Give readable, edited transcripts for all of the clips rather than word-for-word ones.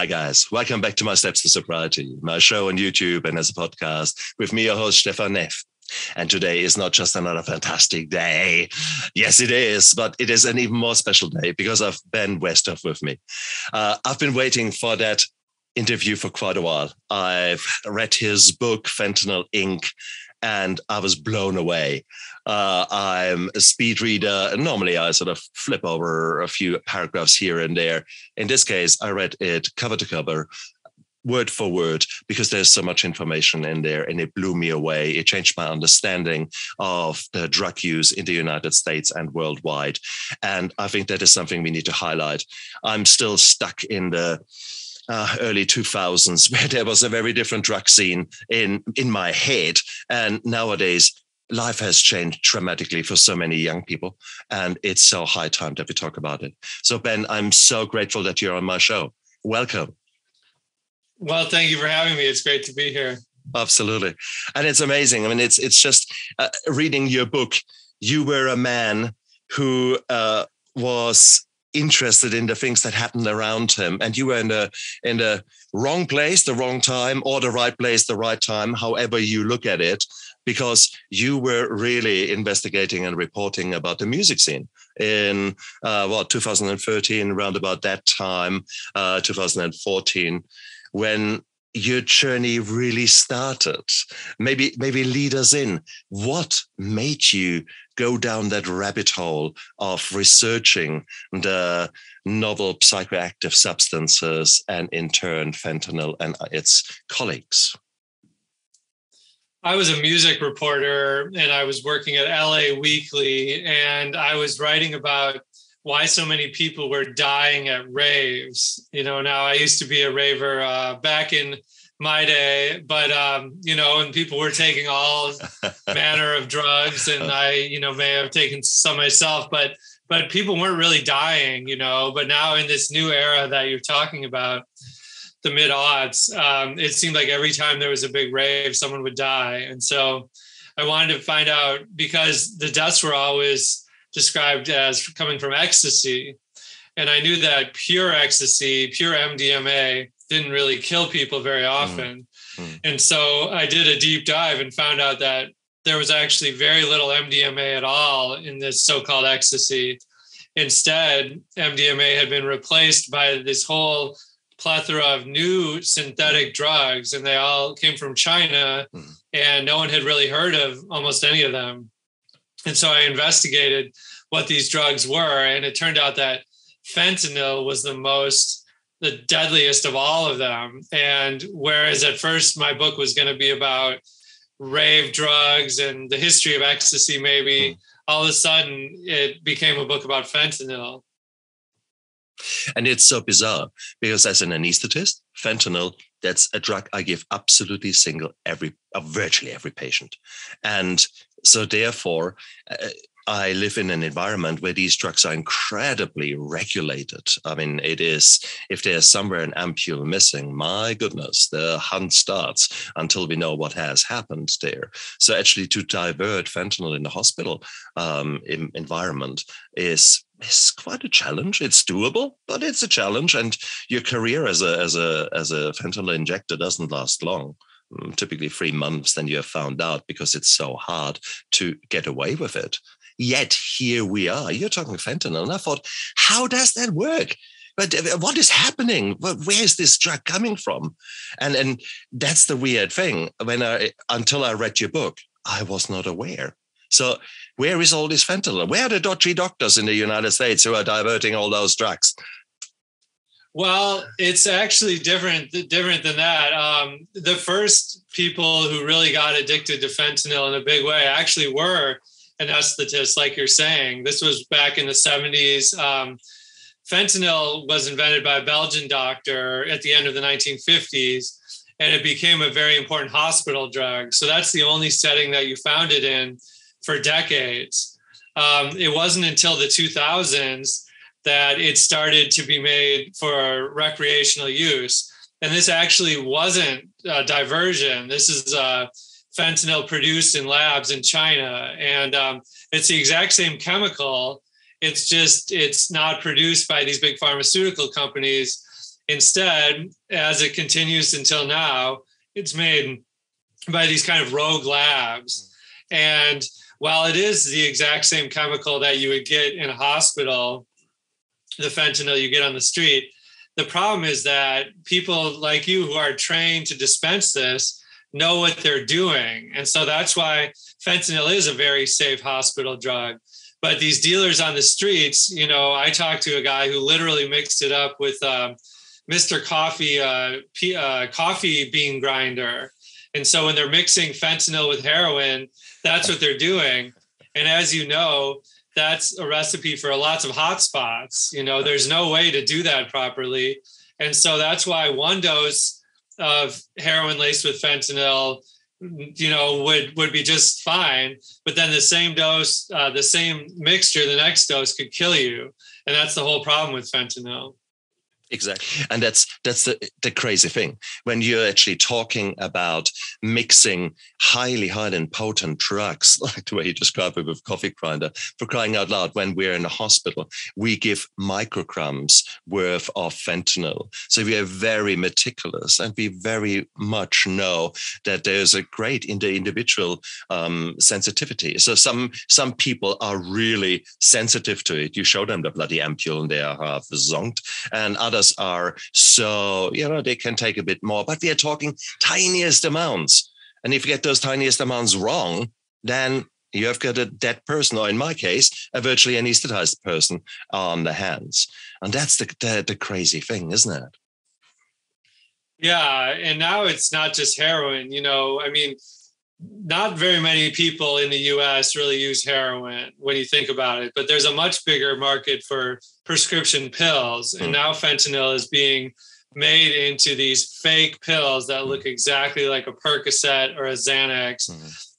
Hi, guys. Welcome back to My Steps to Sobriety, my show on YouTube and as a podcast with me, your host, Stefan Neff. And today is not just another fantastic day. Yes, it is, but it is an even more special day because of Ben Westhoff with me. I've been waiting for that interview for quite a while. I've read his book, Fentanyl Inc., and I was blown away. I'm a speed reader, and normally I sort of flip over a few paragraphs here and there. In this case, I read it cover to cover, word for word, because there's so much information in there, and it blew me away. It changed my understanding of the drug use in the United States and worldwide. And I think that is something we need to highlight. I'm still stuck in the early 2000s, where there was a very different drug scene in my head. And nowadays, life has changed dramatically for so many young people. And it's so high time that we talk about it. So, Ben, I'm so grateful that you're on my show. Welcome. Well, thank you for having me. It's great to be here. Absolutely. And it's amazing. I mean, it's just reading your book. You were a man who was interested in the things that happened around him, and you were in the wrong place, the wrong time, or the right place, the right time, however you look at it, because you were really investigating and reporting about the music scene in 2013, around about that time, 2014, when your journey really started. Maybe lead us in. What made you go down that rabbit hole of researching the novel psychoactive substances and in turn fentanyl and its colleagues? I was a music reporter and I was working at LA Weekly, and I was writing about why so many people were dying at raves. Now I used to be a raver back in my day, but and people were taking all manner of drugs, and I may have taken some myself, but people weren't really dying, but now in this new era that you're talking about, the mid-aughts, it seemed like every time there was a big rave, someone would die. And so I wanted to find out, because the deaths were always described as coming from ecstasy. And I knew that pure ecstasy, pure MDMA, didn't really kill people very often. And so I did a deep dive and found out that there was actually very little MDMA at all in this so-called ecstasy. Instead, MDMA had been replaced by this whole plethora of new synthetic drugs, and they all came from China, and no one had really heard of almost any of them. And so I investigated what these drugs were, and it turned out that fentanyl was the deadliest of all of them. And whereas at first my book was going to be about rave drugs and the history of ecstasy, maybe all of a sudden it became a book about fentanyl. And it's so bizarre because as an anesthetist, fentanyl, that's a drug I give absolutely virtually every patient. And so therefore, I live in an environment where these drugs are incredibly regulated. I mean, it is, if there's somewhere an ampule missing, my goodness, the hunt starts until we know what has happened there. So actually to divert fentanyl in the hospital environment is quite a challenge. It's doable, but it's a challenge. And your career as a fentanyl injector doesn't last long. Typically 3 months, then you have found out, because it's so hard to get away with it. Yet here we are. You're talking fentanyl. And I thought, how does that work? But what is happening? Where is this drug coming from? And that's the weird thing. Until I read your book, I was not aware. So where is all this fentanyl? Where are the dodgy doctors in the United States who are diverting all those drugs? Well, it's actually different than that. The first people who really got addicted to fentanyl in a big way actually were anesthetists, like you're saying. This was back in the 70s. Fentanyl was invented by a Belgian doctor at the end of the 1950s, and it became a very important hospital drug. So that's the only setting that you found it in for decades. It wasn't until the 2000s that it started to be made for recreational use. And this actually wasn't a diversion. This is fentanyl produced in labs in China. And it's the exact same chemical. It's just, it's not produced by these big pharmaceutical companies. Instead, as it continues until now, it's made by these kind of rogue labs. And while it is the exact same chemical that you would get in a hospital, the fentanyl you get on the street, the problem is that people like you who are trained to dispense this know what they're doing. And so that's why fentanyl is a very safe hospital drug. But these dealers on the streets, you know, I talked to a guy who literally mixed it up with Mr. Coffee, coffee bean grinder. And so when they're mixing fentanyl with heroin, that's what they're doing. And as you know, that's a recipe for lots of hot spots. You know, there's no way to do that properly. And so that's why one dose of heroin laced with fentanyl, you know, would be just fine. But then the same dose, the same mixture, the next dose could kill you. And that's the whole problem with fentanyl. Exactly. And that's the crazy thing. When you're actually talking about mixing highly and potent drugs, like the way you describe it with coffee grinder, for crying out loud, when we're in a hospital, we give micrograms worth of fentanyl. So we are very meticulous, and we very much know that there's a great individual sensitivity. So some people are really sensitive to it. You show them the bloody ampule and they are half zonked, and others are so, you know, they can take a bit more, but we are talking tiniest amounts. And if you get those tiniest amounts wrong, then you have got a dead person, or in my case, a virtually anesthetized person on the hands. And that's the crazy thing, isn't it? Yeah. And now it's not just heroin, you know, I mean, not very many people in the US really use heroin when you think about it, but there's a much bigger market for prescription pills. And now fentanyl is being made into these fake pills that look exactly like a Percocet or a Xanax.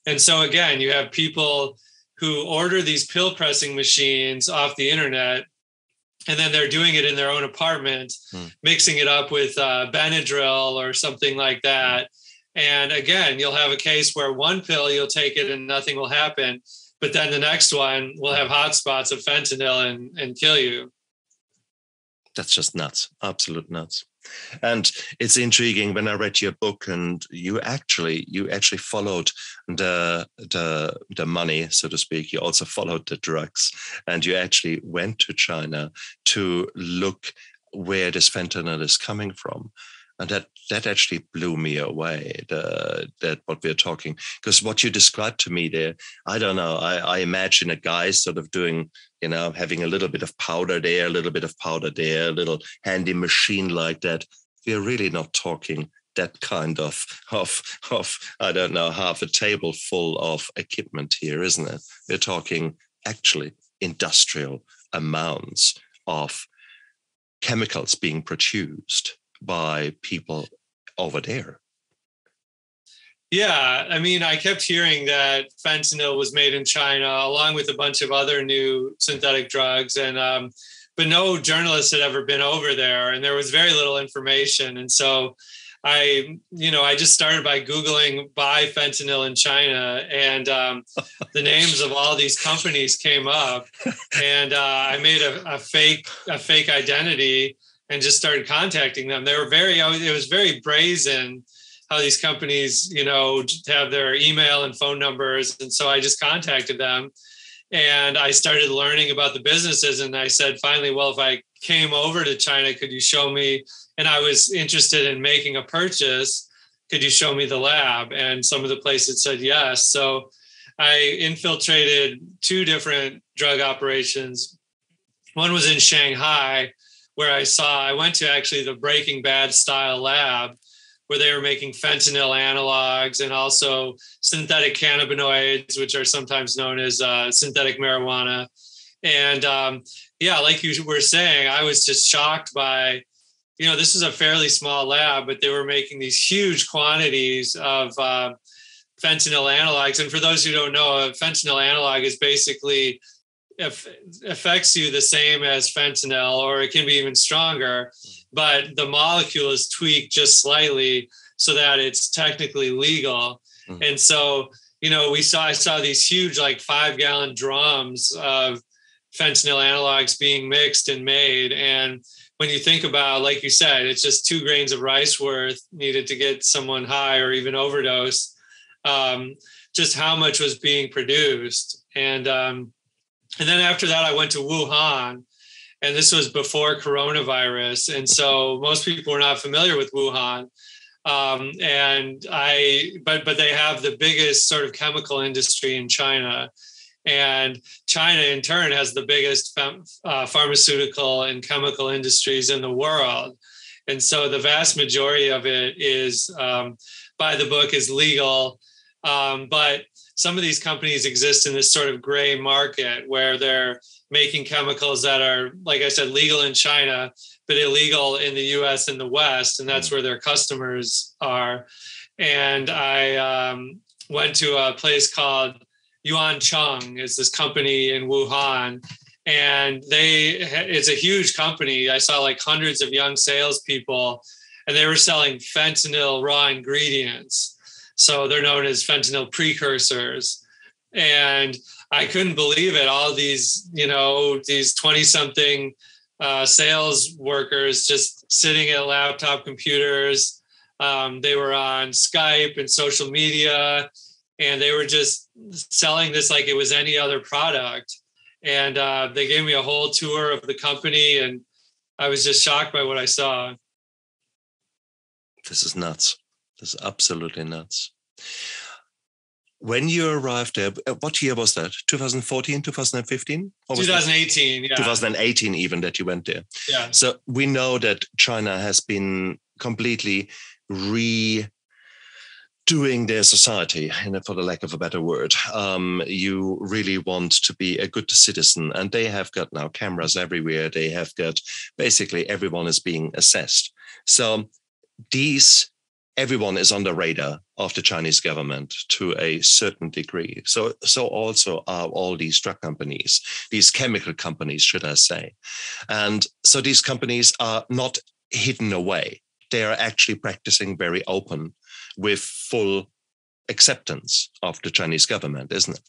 And so again, you have people who order these pill pressing machines off the internet, and then they're doing it in their own apartment, mixing it up with Benadryl or something like that. And again, you'll have a case where one pill, you'll take it and nothing will happen. But then the next one will have hot spots of fentanyl and kill you. That's just nuts, absolute nuts. And it's intriguing when I read your book, and you actually followed the money, so to speak. You also followed the drugs, and you actually went to China to look where this fentanyl is coming from. And that actually blew me away, that what we're talking, because what you described to me there, I don't know, I imagine a guy sort of doing, you know, having a little bit of powder there, a little bit of powder there, a little handy machine like that. We're really not talking that kind of I don't know, half a table full of equipment here, isn't it? We're talking actually industrial amounts of chemicals being produced by people over there. Yeah, I mean, I kept hearing that fentanyl was made in China along with a bunch of other new synthetic drugs, and but no journalist had ever been over there, and there was very little information. And so I just started by Googling "buy fentanyl in China," and the names of all these companies came up, and I made a fake identity and just started contacting them. It was very brazen how these companies, you know, have their email and phone numbers. And so I just contacted them, and I started learning about the businesses. And I said, finally, well, if I came over to China, could you show me? And I was interested in making a purchase. Could you show me the lab? And some of the places said yes. So I infiltrated 2 different drug operations. One was in Shanghai, where I went to actually the Breaking Bad style lab, where they were making fentanyl analogs and also synthetic cannabinoids, which are sometimes known as synthetic marijuana. And like you were saying, I was just shocked by, you know, this is a fairly small lab, but they were making these huge quantities of fentanyl analogs. And for those who don't know, a fentanyl analog is basically affects you the same as fentanyl, or it can be even stronger, but the molecule is tweaked just slightly so that it's technically legal. And so, you know, I saw these huge, like 5-gallon drums of fentanyl analogs being mixed and made. And when you think about, like you said, it's just 2 grains of rice worth needed to get someone high or even overdose, just how much was being produced. And then after that, I went to Wuhan, and this was before coronavirus. And so most people were not familiar with Wuhan. But they have the biggest sort of chemical industry in China. And China, in turn, has the biggest pharmaceutical and chemical industries in the world. And so the vast majority of it is, by the book, is legal. But some of these companies exist in this sort of gray market where they're making chemicals that are, like I said, legal in China, but illegal in the US and the West. And that's where their customers are. And I went to a place called Yuan Cheng, is this company in Wuhan. And it's a huge company. I saw like hundreds of young salespeople, and they were selling fentanyl raw ingredients. So they're known as fentanyl precursors. And I couldn't believe it. All these, these 20-something sales workers just sitting at laptop computers. They were on Skype and social media, and they were just selling this like it was any other product. And they gave me a whole tour of the company, and I was just shocked by what I saw. This is nuts. This is absolutely nuts. When you arrived there, what year was that? 2014, 2015? 2018, yeah. 2018 even, that you went there. Yeah. So we know that China has been completely redoing their society, for the lack of a better word. You really want to be a good citizen, and they have got now cameras everywhere. They have got, basically everyone is being assessed. So everyone is on the radar of the Chinese government to a certain degree. So also are all these drug companies, these chemical companies, should I say. And so these companies are not hidden away. They are actually practicing very open with full acceptance of the Chinese government, isn't it?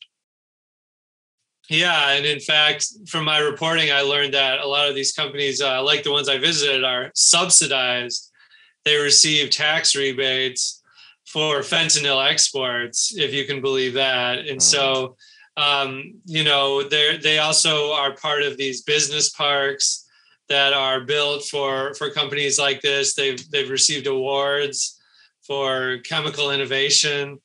Yeah. And in fact, from my reporting, I learned that a lot of these companies, like the ones I visited, are subsidized. They receive tax rebates for fentanyl exports, if you can believe that. And so, they also are part of these business parks that are built for companies like this. They've received awards for chemical innovation.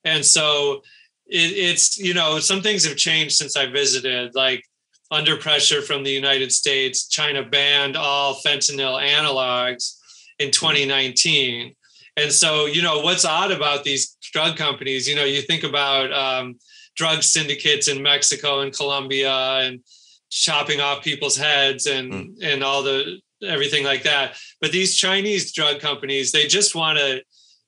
And so it's some things have changed since I visited, like under pressure from the United States, China banned all fentanyl analogs in 2019. And so, what's odd about these drug companies, you think about drug syndicates in Mexico and Colombia and chopping off people's heads and all everything like that. But these Chinese drug companies, they just want to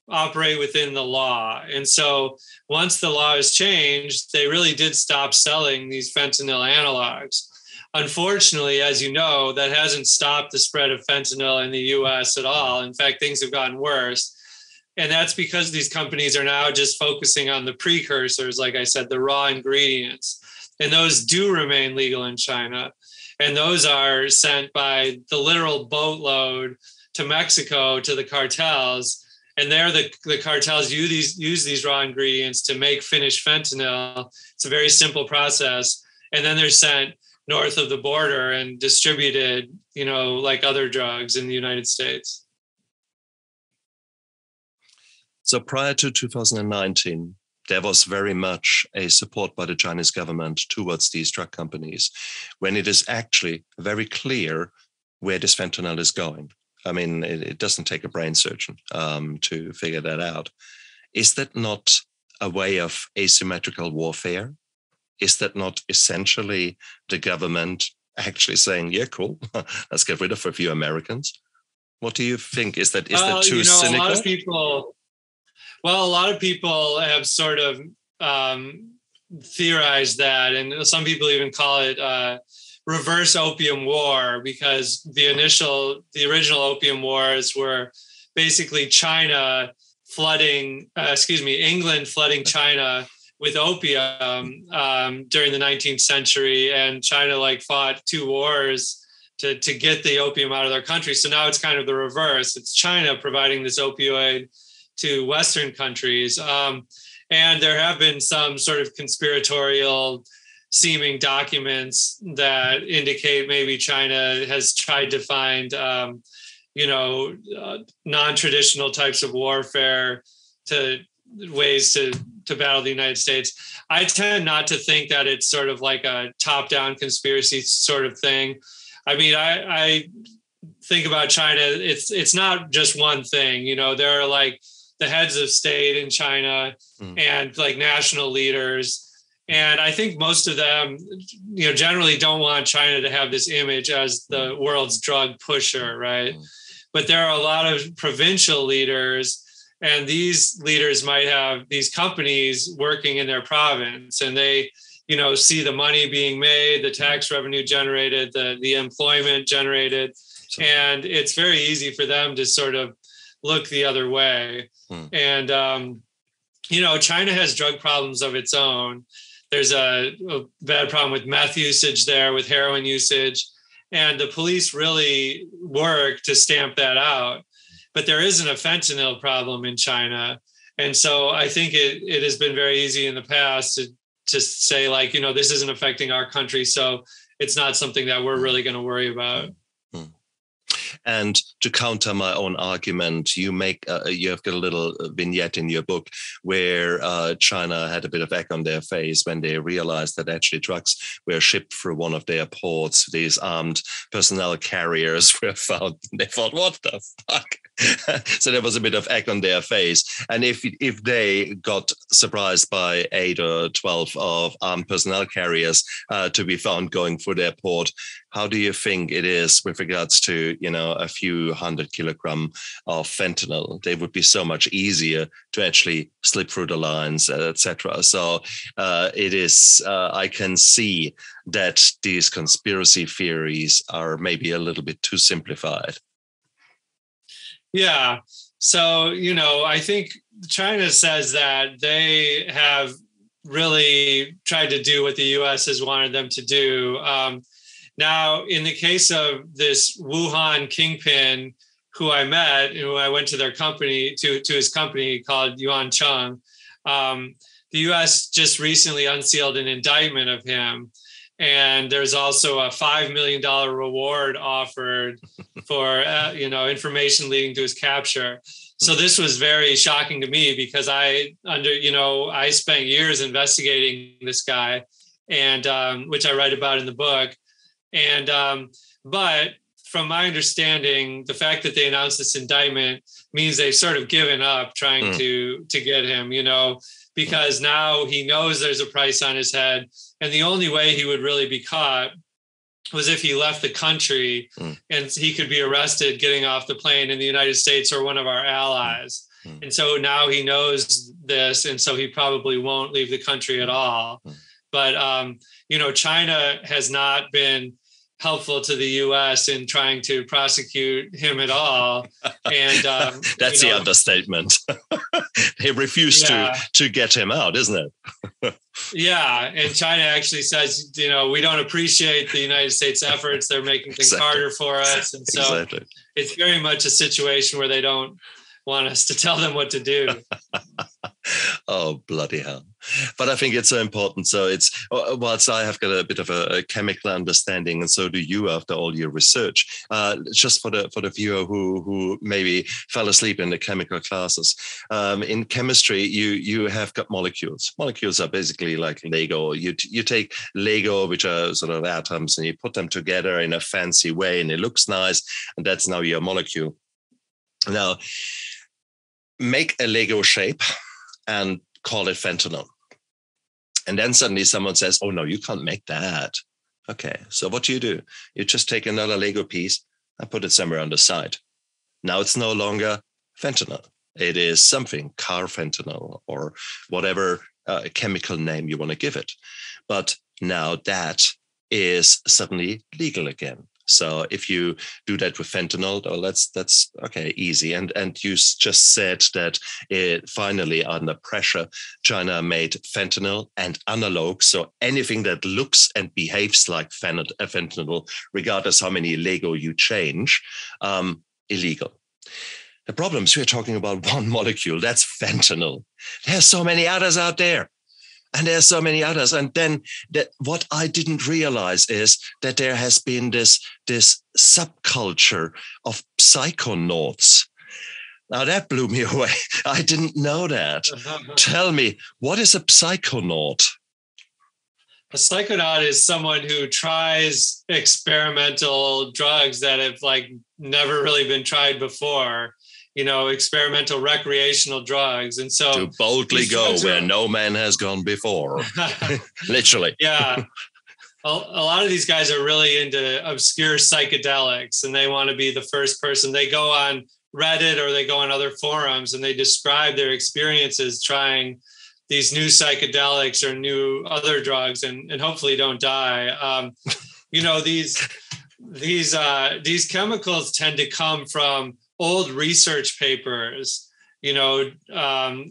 operate within the law. And so once the law has changed, they really did stop selling these fentanyl analogs. Unfortunately, as you know, that hasn't stopped the spread of fentanyl in the US at all. In fact, things have gotten worse. And that's because these companies are now just focusing on the precursors, like I said, the raw ingredients. And those do remain legal in China. And those are sent by the literal boatload to Mexico, to the cartels. And there the cartels use these raw ingredients to make finished fentanyl. It's a very simple process. And then they're sent north of the border and distributed, like other drugs in the United States. So prior to 2019, there was very much a support by the Chinese government towards these drug companies, when it is actually very clear where this fentanyl is going. I mean, it doesn't take a brain surgeon to figure that out. Is that not a way of asymmetrical warfare? Is that not essentially the government actually saying, yeah, cool, let's get rid of a few Americans? What do you think? Is that too cynical? A lot of people have sort of theorized that, and some people even call it reverse Opium War, because the original Opium Wars were basically England flooding China with opium during the 19th century, and China fought 2 wars to get the opium out of their country. So now it's kind of the reverse. It's China providing this opioid to Western countries. And there have been some sort of conspiratorial seeming documents that indicate maybe China has tried to find, non-traditional types of warfare ways to battle the United States. I tend not to think that it's sort of like a top-down conspiracy sort of thing. I mean, I think about China, it's not just one thing. There are like the heads of state in China and like national leaders. And I think most of them, generally don't want China to have this image as the world's drug pusher, right? But there are a lot of provincial leaders, and these leaders might have these companies working in their province, and they, see the money being made, the tax revenue generated, the employment generated, and it's very easy for them to sort of look the other way. And, China has drug problems of its own. There's a bad problem with meth usage there, with heroin usage, and the police really work to stamp that out. But there isn't a fentanyl problem in China. And so I think it has been very easy in the past to say, like, this isn't affecting our country, so it's not something that we're really going to worry about. And to counter my own argument, you have got a little vignette in your book where China had a bit of egg on their face when they realized that actually drugs were shipped through one of their ports. These armed personnel carriers were found. They thought, what the fuck? So there was a bit of egg on their face. And if they got surprised by 8 or 12 of armed personnel carriers to be found going through their port, how do you think it is with regards to, a few 100 kilogram of fentanyl? They would be so much easier to actually slip through the lines, etc. So it is, I can see that these conspiracy theories are maybe a little bit too simplified. Yeah. So, I think China says that they have really tried to do what the U.S. has wanted them to do. Now, in the case of this Wuhan Kingpin, who I met, who I went to their company, to his company called Yuan Cheng, the U.S. just recently unsealed an indictment of him. And there's also a $5 million reward offered for, information leading to his capture. So this was very shocking to me because I spent years investigating this guy, and which I write about in the book. And but from my understanding, the fact that they announced this indictment means they've sort of given up trying to get him, because now he knows there's a price on his head. And the only way he would really be caught was if he left the country and he could be arrested getting off the plane in the United States or one of our allies. And so now he knows this, and so he probably won't leave the country at all. But, China has not been helpful to the U.S. in trying to prosecute him at all. And that's the understatement. They refused to get him out, isn't it? Yeah. And China actually says, we don't appreciate the United States efforts. They're making things harder for us. And so it's very much a situation where they don't want us to tell them what to do. Oh, bloody hell. But I think it's so important. So it's, whilst I have got a bit of a chemical understanding, and so do you after all your research, just for the viewer who maybe fell asleep in the chemical classes, in chemistry, you have got molecules. Molecules are basically like Lego. You take Lego, which are sort of atoms, and you put them together in a fancy way, and it looks nice, and that's now your molecule. Now, make a Lego shape and call it fentanyl. And then suddenly someone says, oh, no, you can't make that. Okay, so what do? You just take another Lego piece and put it somewhere on the side. Now it's no longer fentanyl. It is something, carfentanil or whatever chemical name you want to give it. But now that is suddenly legal again. So if you do that with fentanyl, oh, that's okay, easy. And you just said that finally under pressure, China made fentanyl and analogs, so anything that looks and behaves like fentanyl, regardless how many Lego you change, illegal. The problem is we're talking about one molecule, that's fentanyl. There's so many others out there. And there's so many others. And then what I didn't realize is that there has been this subculture of psychonauts. Now that blew me away. I didn't know that. Tell me, what is a psychonaut? A psychonaut is someone who tries experimental drugs that have never really been tried before. Experimental recreational drugs. And so to boldly go where no man has gone before. Literally. Yeah. A lot of these guys are really into obscure psychedelics, and they want to be the first person. They go on Reddit or they go on other forums and they describe their experiences trying these new psychedelics or new other drugs, and hopefully don't die. These chemicals tend to come from old research papers,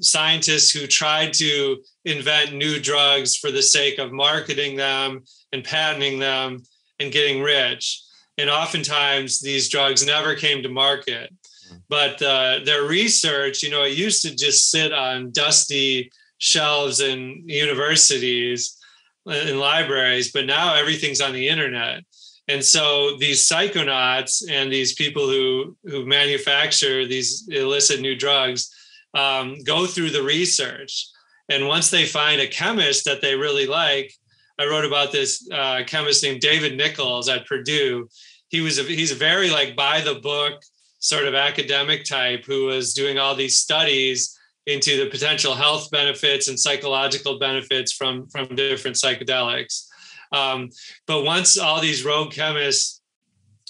scientists who tried to invent new drugs for the sake of marketing them and patenting them and getting rich. And oftentimes these drugs never came to market. But their research, it used to just sit on dusty shelves in universities and libraries, but now everything's on the internet. And so these psychonauts and these people who manufacture these illicit new drugs go through the research. And once they find a chemist that they really like, I wrote about this chemist named David Nichols at Purdue. He's a very by the book sort of academic type who was doing all these studies into the potential health benefits and psychological benefits from different psychedelics. But once all these rogue chemists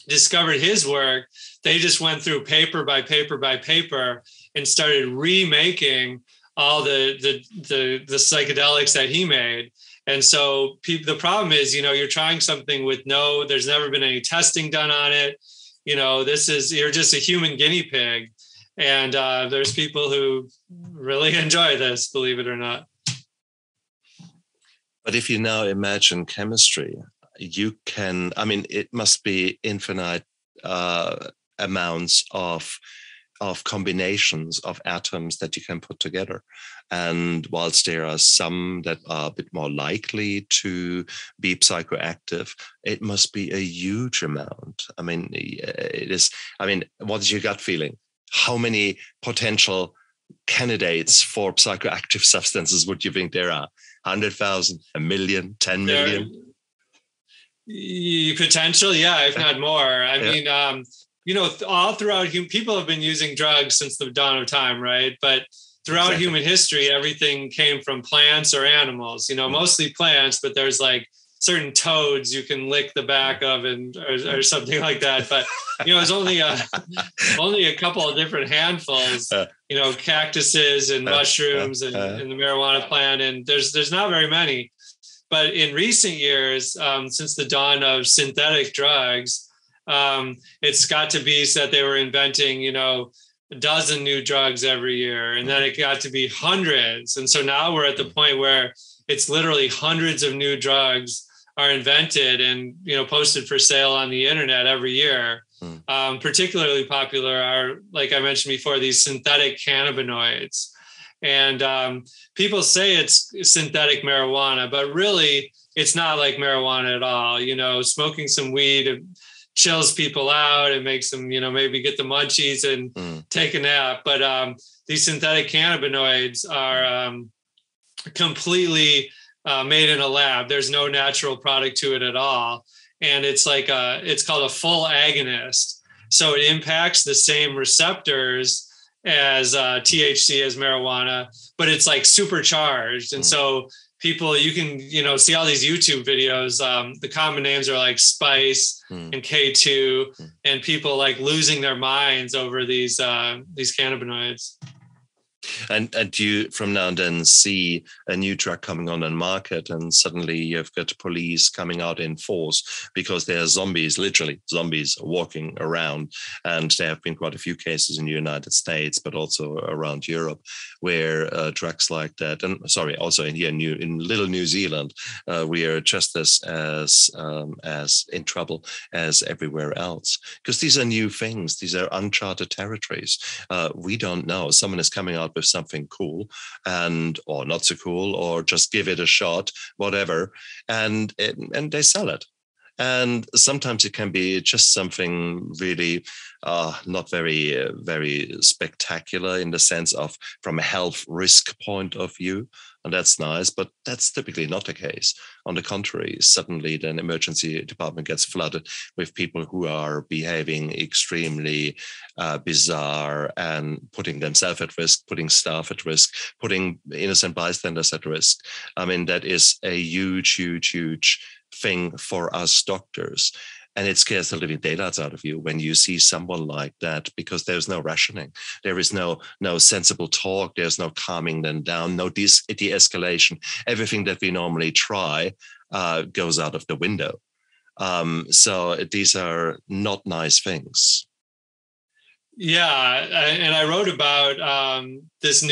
discovered his work, they just went through paper by paper by paper and started remaking all the psychedelics that he made. And so the problem is, you're trying something with there's never been any testing done on it. You're just a human guinea pig. And there's people who really enjoy this, believe it or not. But if you now imagine chemistry, it must be infinite amounts of combinations of atoms that you can put together. And whilst there are some that are a bit more likely to be psychoactive, it must be a huge amount. It is. What is your gut feeling? How many potential candidates for psychoactive substances would you think there are? 100,000, 1 million, 10 million? Potential, yeah, if not more. All throughout people have been using drugs since the dawn of time, right? But throughout human history, everything came from plants or animals, mostly plants, but there's certain toads you can lick the back of or something like that. But, it's only a couple of different handfuls, cactuses and mushrooms and the marijuana plant. And there's not very many. But in recent years, since the dawn of synthetic drugs, it's got to be that they were inventing, a dozen new drugs every year. And then it got to be hundreds. And so now we're at the point where it's literally hundreds of new drugs are invented and, posted for sale on the internet every year. Particularly popular are, like I mentioned before, these synthetic cannabinoids. And people say it's synthetic marijuana, but really it's not like marijuana at all. Smoking some weed chills people out and makes them, maybe get the munchies and take a nap. But these synthetic cannabinoids are completely made in a lab. There's no natural product to it at all. And it's it's called a full agonist. So it impacts the same receptors as THC, as marijuana, but it's supercharged. And so people, you can, see all these YouTube videos. The common names are Spice and K2, and people losing their minds over these cannabinoids. And you from now and then see a new drug coming on the market, and suddenly you've got police coming out in force because there are zombies, literally zombies walking around. And there have been quite a few cases in the United States, but also around Europe, where drugs like that, and sorry, also in here in little New Zealand, we are just as in trouble as everywhere else, because these are new things. These are uncharted territories. We don't know. Someone is coming out with something cool or not so cool, or just give it a shot, whatever, and they sell it. And sometimes it can be just something really not very spectacular in the sense of from a health risk point of view. And that's nice, but that's typically not the case. On the contrary, suddenly the emergency department gets flooded with people who are behaving extremely bizarre and putting themselves at risk, putting staff at risk, putting innocent bystanders at risk. I mean, that is a huge thing for us doctors. And it scares the living daylights out of you when you see someone like that, because there's no rationing. There is no sensible talk. There's no calming them down, no de-escalation. Everything that we normally try goes out of the window. So these are not nice things. Yeah, and I wrote about this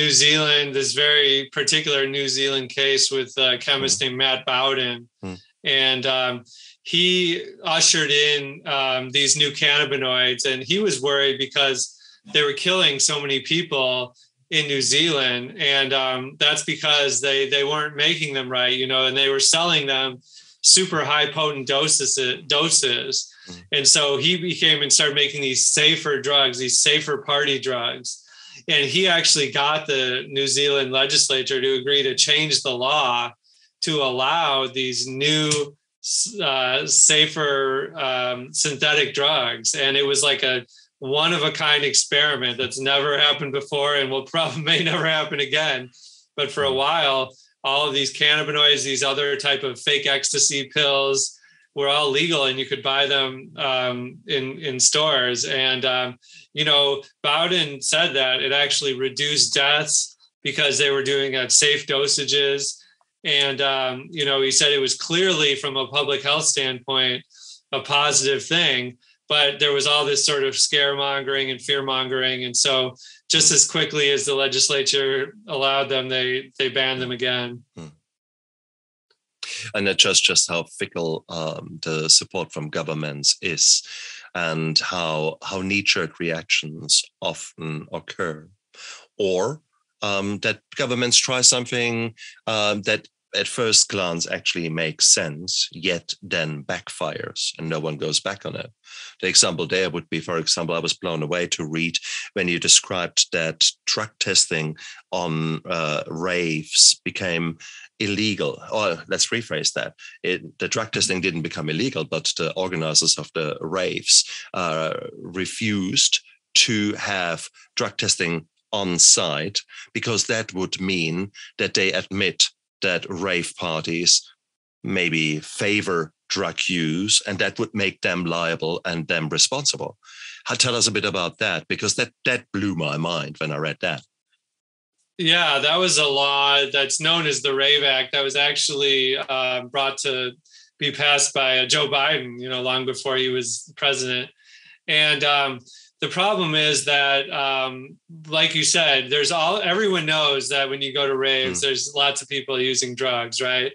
very particular New Zealand case with a chemist named Matt Bowden. And he ushered in these new cannabinoids, and he was worried because they were killing so many people in New Zealand. And that's because they weren't making them right, and they were selling them super high potent doses. And so he came and started making these safer drugs, these safer party drugs. And he actually got the New Zealand legislature to agree to change the law to allow these new safer synthetic drugs. And it was like a one-of-a-kind experiment that's never happened before and may never happen again. But for a while, all of these cannabinoids, these other type of fake ecstasy pills, were all legal, and you could buy them in stores. And Bowden said that it actually reduced deaths because they were doing at safe dosages. And, he said it was clearly, from a public health standpoint, a positive thing, but there was all this sort of scaremongering and fear-mongering. And so just as quickly as the legislature allowed them, they banned them again. And that's just how fickle the support from governments is, and how knee-jerk reactions often occur. Or that governments try something that at first glance actually makes sense, yet then backfires and no one goes back on it. The example there would be, for example, I was blown away to read when you described that drug testing on raves became illegal. Or let's rephrase that. The drug testing didn't become illegal, but the organizers of the raves refused to have drug testing on site, because that would mean that they admit that rave parties maybe favor drug use, and that would make them liable and them responsible. Tell us a bit about that, because that blew my mind when I read that. Yeah, that was a law that's known as the Rave Act that was actually brought to be passed by Joe Biden, long before he was president. And the problem is that, like you said, everyone knows that when you go to raves, there's lots of people using drugs, right?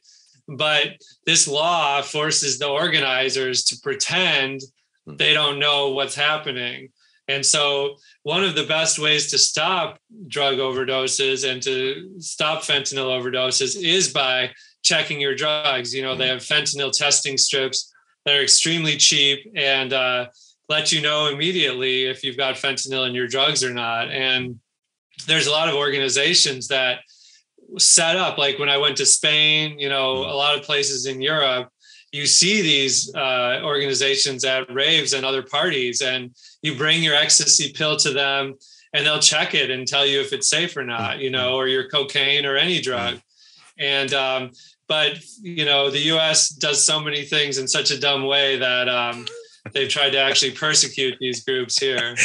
But this law forces the organizers to pretend they don't know what's happening. And so one of the best ways to stop drug overdoses and to stop fentanyl overdoses is by checking your drugs. They have fentanyl testing strips that are extremely cheap and let you know immediately if you've got fentanyl in your drugs or not. And there's a lot of organizations that set up, like when I went to Spain, a lot of places in Europe, you see these organizations at raves and other parties, and you bring your ecstasy pill to them and they'll check it and tell you if it's safe or not, or your cocaine or any drug. And, but, the US does so many things in such a dumb way that they've tried to actually persecute these groups here.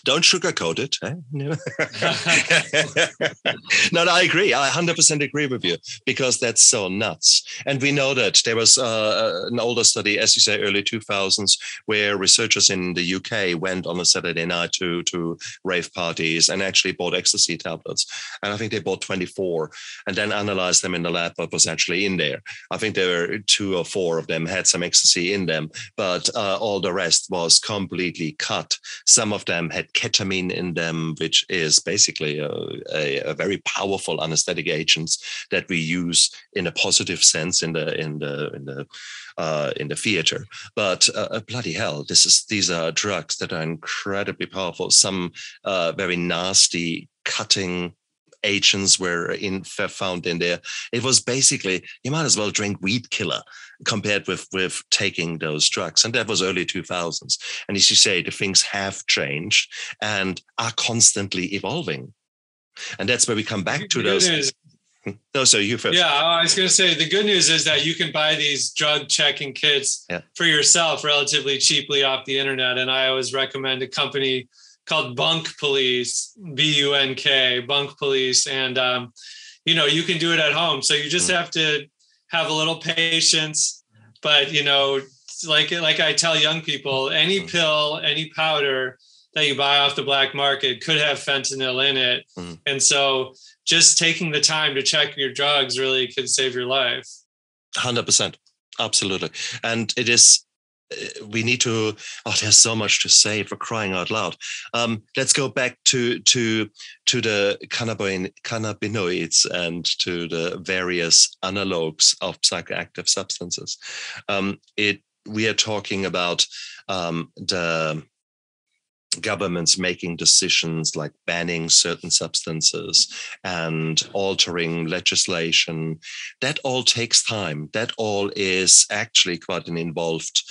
Don't sugarcoat it. Eh? No, I agree. I 100% agree with you, because that's so nuts. And we know that there was an older study, as you say, early 2000s, where researchers in the UK went on a Saturday night to rave parties and actually bought ecstasy tablets. And I think they bought 24 and then analyzed them in the lab what was actually in there. I think there were 2 or 4 of them had some ecstasy in them, but all the rest was completely cut. Some of them had ketamine in them, which is basically a very powerful anesthetic agent that we use in a positive sense in the theater. But bloody hell, these are drugs that are incredibly powerful. Some very nasty cutting agents were found in there. It was basically, you might as well drink weed killer compared with taking those drugs. And that was early 2000s. And as you say, the things have changed and are constantly evolving. And that's where we come back to those. No, so you first. Yeah, I was going to say the good news is that you can buy these drug checking kits for yourself relatively cheaply off the internet. And I always recommend a company called Bunk Police, BUNK, Bunk Police. And, you can do it at home. So you just have to have a little patience. But, like I tell young people, any pill, any powder that you buy off the black market could have fentanyl in it. And so just taking the time to check your drugs really could save your life. 100%. Absolutely. And it is, we need to, there's so much to say, for crying out loud. Let's go back to the cannabinoids and to the various analogs of psychoactive substances. We are talking about the governments making decisions like banning certain substances and altering legislation. That all takes time. That all is actually quite an involved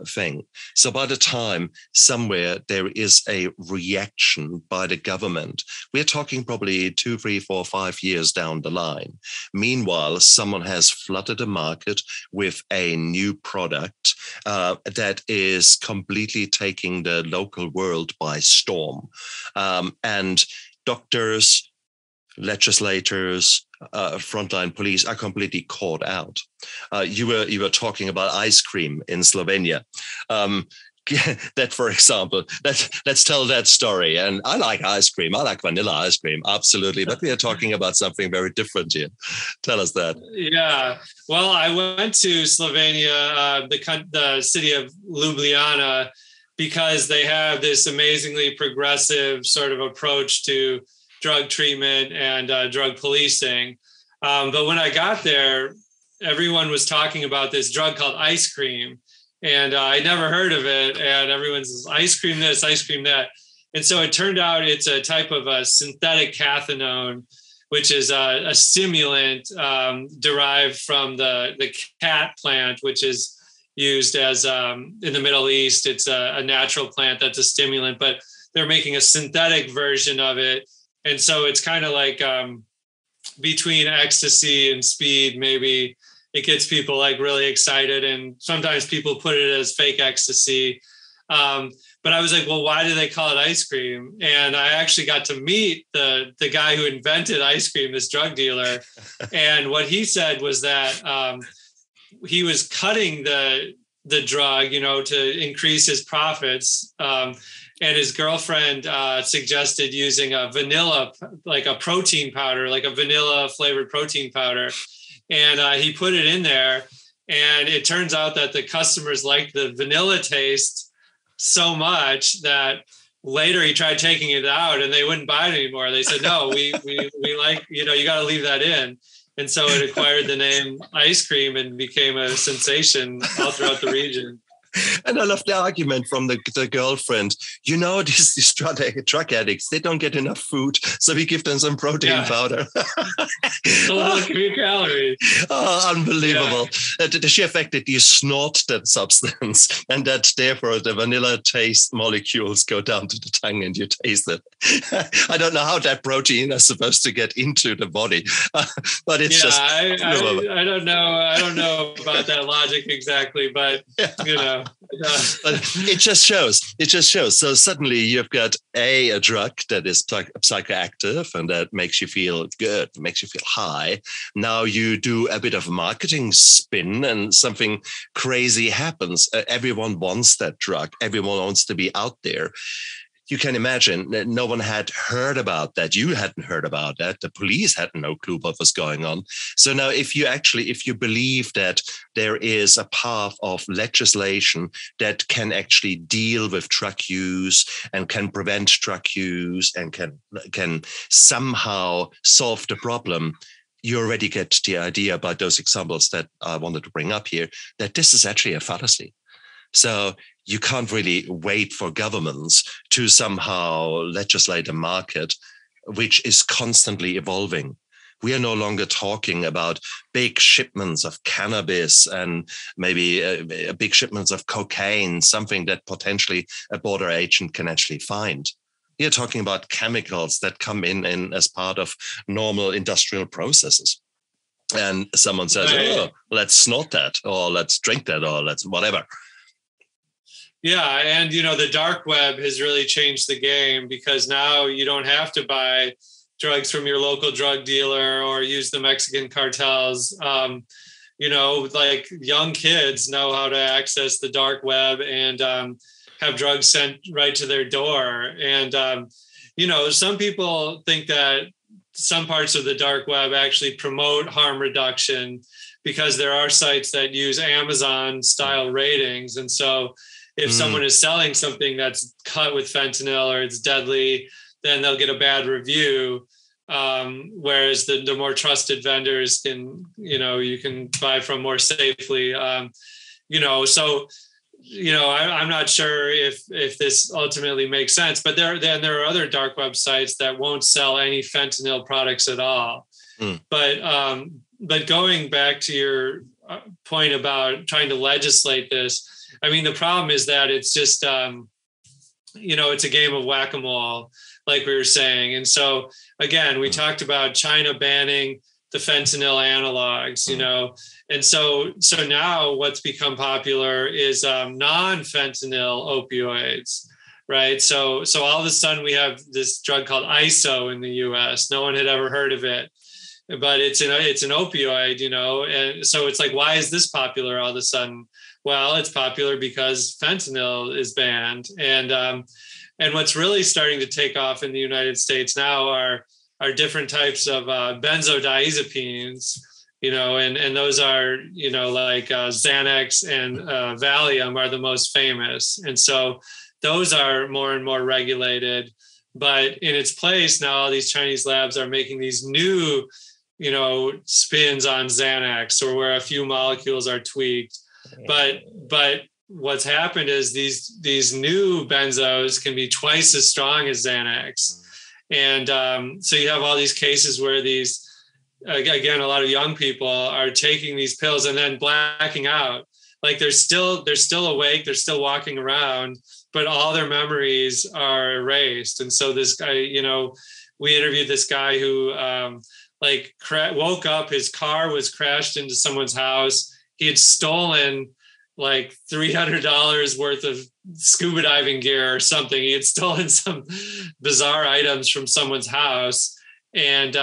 thing. So by the time somewhere there is a reaction by the government, we're talking probably 2, 3, 4, 5 years down the line. Meanwhile, someone has flooded the market with a new product that is completely taking the local world by storm. And doctors, legislators, frontline police are completely caught out. You were talking about ice cream in Slovenia. That, for example, let's tell that story. And I like ice cream. I like vanilla ice cream, absolutely. But we are talking about something very different here. Tell us that. Yeah. Well, I went to Slovenia, the city of Ljubljana, because they have this amazingly progressive sort of approach to drug treatment and drug policing. But when I got there, everyone was talking about this drug called ice cream. And I never heard of it. And everyone's ice cream this, ice cream that. And so it turned out it's a type of a synthetic cathinone, which is a stimulant derived from the cat plant, which is used as in the Middle East. It's a natural plant that's a stimulant, but they're making a synthetic version of it. And so it's kind of like between ecstasy and speed, maybe. It gets people like really excited, and sometimes people put it as fake ecstasy. But I was like, well, why do they call it ice cream? And I actually got to meet the guy who invented ice cream, this drug dealer. And what he said was that he was cutting the drug, to increase his profits. And his girlfriend suggested using a vanilla, like a protein powder, like a vanilla flavored protein powder. And he put it in there, and it turns out that the customers liked the vanilla taste so much that later he tried taking it out and they wouldn't buy it anymore. They said, no, we like, you got to leave that in. And so it acquired the name ice cream and became a sensation all throughout the region. And I love the argument from the girlfriend. These drug addicts, they don't get enough food, so we give them some protein powder. A lot of calories. Oh, unbelievable. Yeah. The sheer fact that you snort that substance and that therefore the vanilla taste molecules go down to the tongue and you taste it. I don't know how that protein is supposed to get into the body, but it's I don't know. I don't know about that logic exactly, but Yeah. But it just shows. So suddenly you've got a drug that is psychoactive and that makes you feel good, makes you feel high. Now you do a bit of marketing spin and something crazy happens. Everyone wants that drug. Everyone wants to be out there. You can imagine that no one had heard about that. You hadn't heard about that. The police had no clue what was going on. So now if you believe that there is a path of legislation that can actually deal with drug use and can prevent drug use and can somehow solve the problem, you already get the idea by those examples that I wanted to bring up here, that this is actually a fallacy. So you can't really wait for governments to somehow legislate a market which is constantly evolving. We are no longer talking about big shipments of cannabis and maybe big shipments of cocaine, something that potentially a border agent can actually find. We are talking about chemicals that come in as part of normal industrial processes. And someone says, oh, let's snort that, or let's drink that, or let's whatever. Yeah. And, the dark web has really changed the game, because now you don't have to buy drugs from your local drug dealer or use the Mexican cartels. Like young kids know how to access the dark web and have drugs sent right to their door. And, some people think that some parts of the dark web actually promote harm reduction, because there are sites that use Amazon style ratings. And so if someone is selling something that's cut with fentanyl or it's deadly, then they'll get a bad review. Whereas the more trusted vendors you can buy from more safely. I'm not sure if this ultimately makes sense, but there are other dark websites that won't sell any fentanyl products at all. But going back to your point about trying to legislate this, I mean, the problem is that it's just, it's a game of whack-a-mole, like we were saying. And so, again, we talked about China banning the fentanyl analogs, and so now what's become popular is non-fentanyl opioids, right? So all of a sudden we have this drug called ISO in the U.S. No one had ever heard of it, but it's an opioid, and so it's like, why is this popular all of a sudden? Well, it's popular because fentanyl is banned. And what's really starting to take off in the United States now are different types of benzodiazepines, and those are, like Xanax and Valium are the most famous. And so those are more and more regulated. But in its place, now all these Chinese labs are making these new, spins on Xanax, or where a few molecules are tweaked. But what's happened is these new benzos can be twice as strong as Xanax. And so you have all these cases where these, again, a lot of young people are taking these pills and then blacking out. Like they're still awake, they're still walking around, but all their memories are erased. And so this guy, we interviewed this guy who woke up, his car was crashed into someone's house. He had stolen like $300 worth of scuba diving gear or something. He had stolen some bizarre items from someone's house, and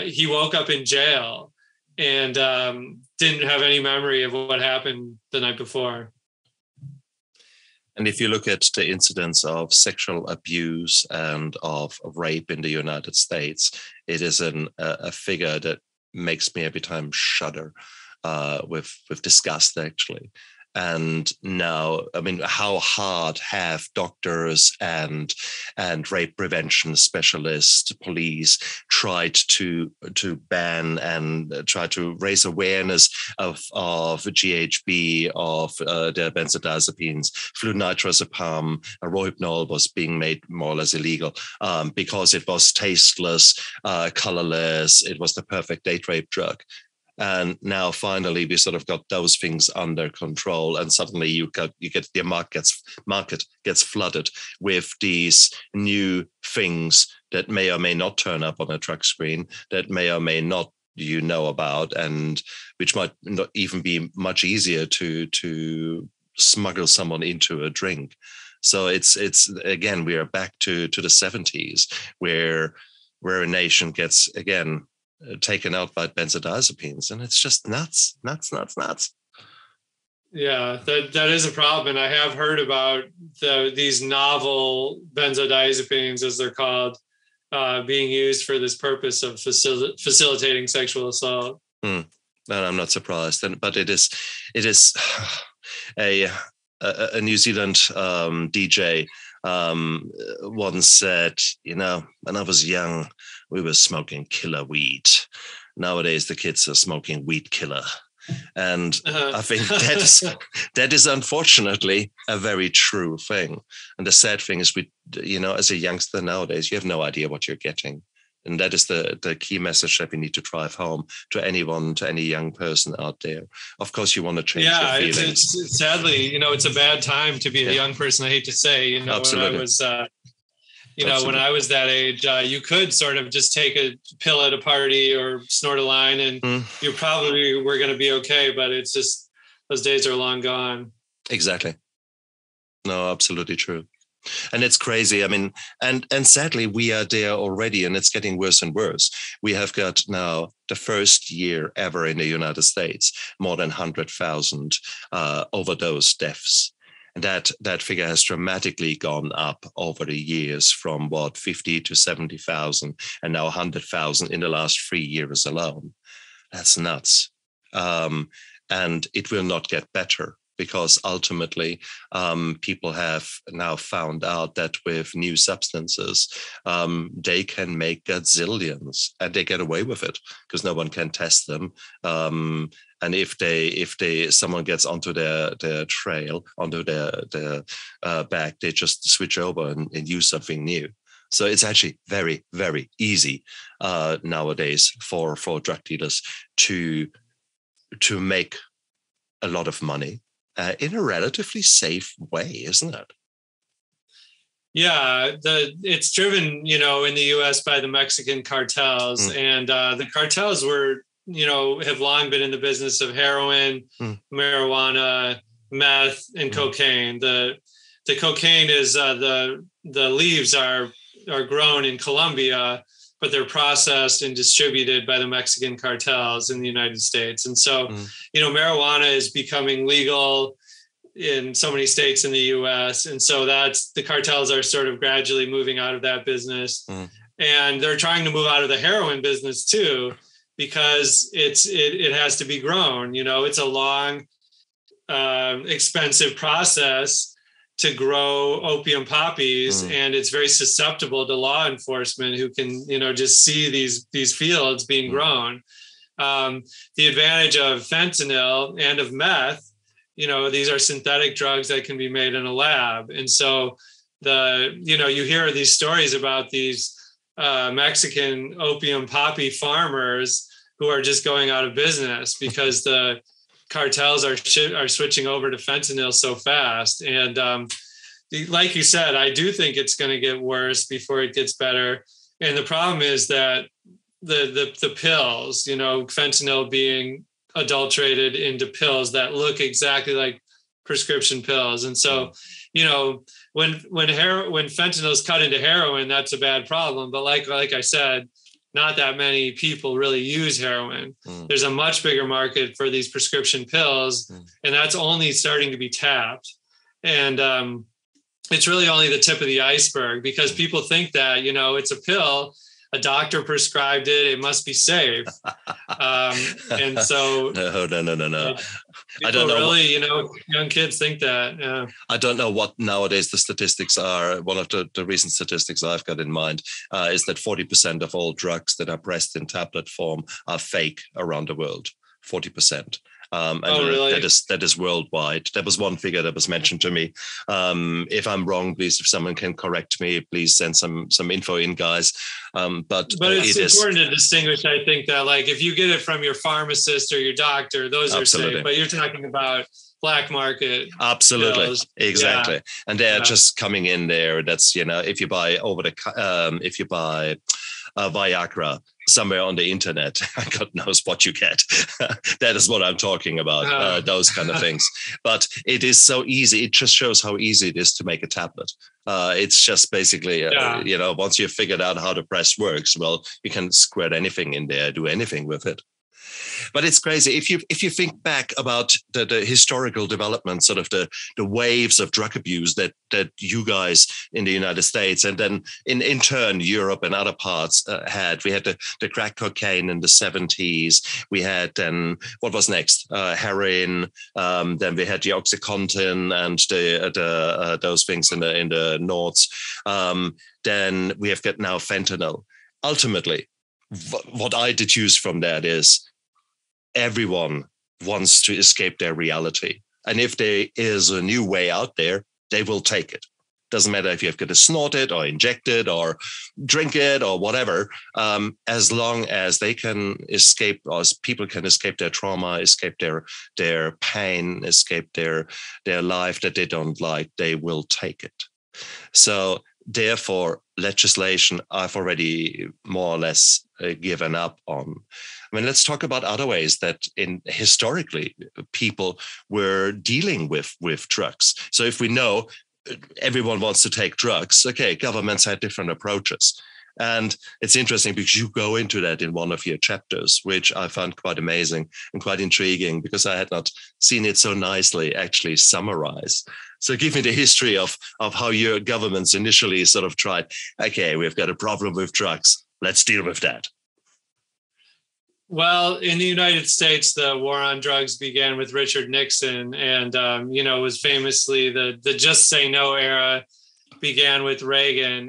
he woke up in jail and didn't have any memory of what happened the night before. And if you look at the incidence of sexual abuse and of rape in the United States, it is a figure that makes me every time shudder. With disgust, actually. And now, I mean, how hard have doctors and rape prevention specialists, police tried to ban and try to raise awareness of GHB, of the benzodiazepines, flunitrazepam, rohypnol was being made more or less illegal because it was tasteless, colorless. It was the perfect date rape drug. And now finally we sort of got those things under control, and suddenly you get the market gets flooded with these new things that may or may not turn up on a drug screen, that may or may not about, and which might not even be much easier to smuggle someone into a drink. So it's again, we are back to the 70s where a nation gets again taken out by benzodiazepines, and it's just nuts. Yeah, that is a problem. And I have heard about these novel benzodiazepines, as they're called, being used for this purpose of facilitating sexual assault. And I'm not surprised. But it is a New Zealand DJ once said, when I was young, we were smoking killer weed. Nowadays, the kids are smoking weed killer. And I think that is unfortunately a very true thing. And the sad thing is, as a youngster nowadays, you have no idea what you're getting. And that is the key message that we need to drive home to anyone, to any young person out there. Of course, you want to change your feelings. It's sadly, it's a bad time to be a young person. I hate to say, Absolutely. When I was, when I was that age, you could sort of just take a pill at a party or snort a line, and you probably were going to be okay. But it's just, those days are long gone. Exactly. No, absolutely true. And it's crazy. I mean, and sadly, we are there already, and it's getting worse and worse. We have got now the first year ever in the United States, more than 100,000 overdose deaths. And that figure has dramatically gone up over the years from 50 to 70,000, and now 100,000 in the last 3 years alone. That's nuts. And it will not get better, because ultimately people have now found out that with new substances, they can make gazillions, and they get away with it because no one can test them. And if someone gets onto their trail, onto their bag, they just switch over and use something new. So it's actually very, very easy nowadays for drug dealers to make a lot of money in a relatively safe way, isn't it? Yeah, it's driven, in the U.S. by the Mexican cartels, and the cartels have long been in the business of heroin, marijuana, meth, and cocaine. The cocaine is the leaves are grown in Colombia, but they're processed and distributed by the Mexican cartels in the United States. And so, marijuana is becoming legal in so many states in the US. And so the cartels are sort of gradually moving out of that business. And they're trying to move out of the heroin business too, because it has to be grown. It's a long, expensive process to grow opium poppies, and it's very susceptible to law enforcement, who can, just see these fields being grown. The advantage of fentanyl and of meth, these are synthetic drugs that can be made in a lab. And so you hear these stories about these Mexican opium poppy farmers who are just going out of business because the cartels are switching over to fentanyl so fast. And like you said, I do think it's going to get worse before it gets better. And the problem is that the pills, fentanyl being adulterated into pills that look exactly like prescription pills. And so, when fentanyl is cut into heroin, that's a bad problem. But like I said, not that many people really use heroin. There's a much bigger market for these prescription pills, and that's only starting to be tapped. And it's really only the tip of the iceberg, because people think that, it's a pill, a doctor prescribed it, it must be safe. And so no. I don't know. Really, young kids think that. Yeah. I don't know what nowadays the statistics are. One of the recent statistics I've got in mind is that 40% of all drugs that are pressed in tablet form are fake around the world. 40%. Really? That is worldwide. That was one figure that was mentioned to me. If I'm wrong, please, if someone can correct me, please send some info in, guys. But it's important to distinguish, I think, that like if you get it from your pharmacist or your doctor, those are safe. But you're talking about black market. Absolutely. Pills. Exactly. Yeah. And they're just coming in there. That's, if you buy Viagra, somewhere on the internet. God knows what you get. That is what I'm talking about, those kind of things. But it is so easy. It just shows how easy it is to make a tablet. It's just basically, once you've figured out how the press works, well, you can squirt anything in there, do anything with it. But it's crazy. If you think back about the historical development, sort of the waves of drug abuse that you guys in the United States and then in turn Europe and other parts had. We had the crack cocaine in the 70s. We had then what was next? Heroin. Then we had the OxyContin and the those things in the norths. Then we have got now fentanyl. Ultimately, what I deduce from that is everyone wants to escape their reality. And if there is a new way out there, they will take it. Doesn't matter if you have got to snort it or inject it or drink it or whatever, as long as they can escape, or as people can escape their trauma, escape their pain, escape their life that they don't like, they will take it. So therefore, legislation I've already more or less given up on. I mean, let's talk about other ways that historically people were dealing with drugs. So if we know everyone wants to take drugs, okay, governments had different approaches. And it's interesting because you go into that in one of your chapters, which I found quite amazing and quite intriguing because I had not seen it so nicely actually summarized. So give me the history of how your governments initially sort of tried, okay, we've got a problem with drugs, let's deal with that. Well, in the United States, the war on drugs began with Richard Nixon and, was famously the just say no era began with Reagan.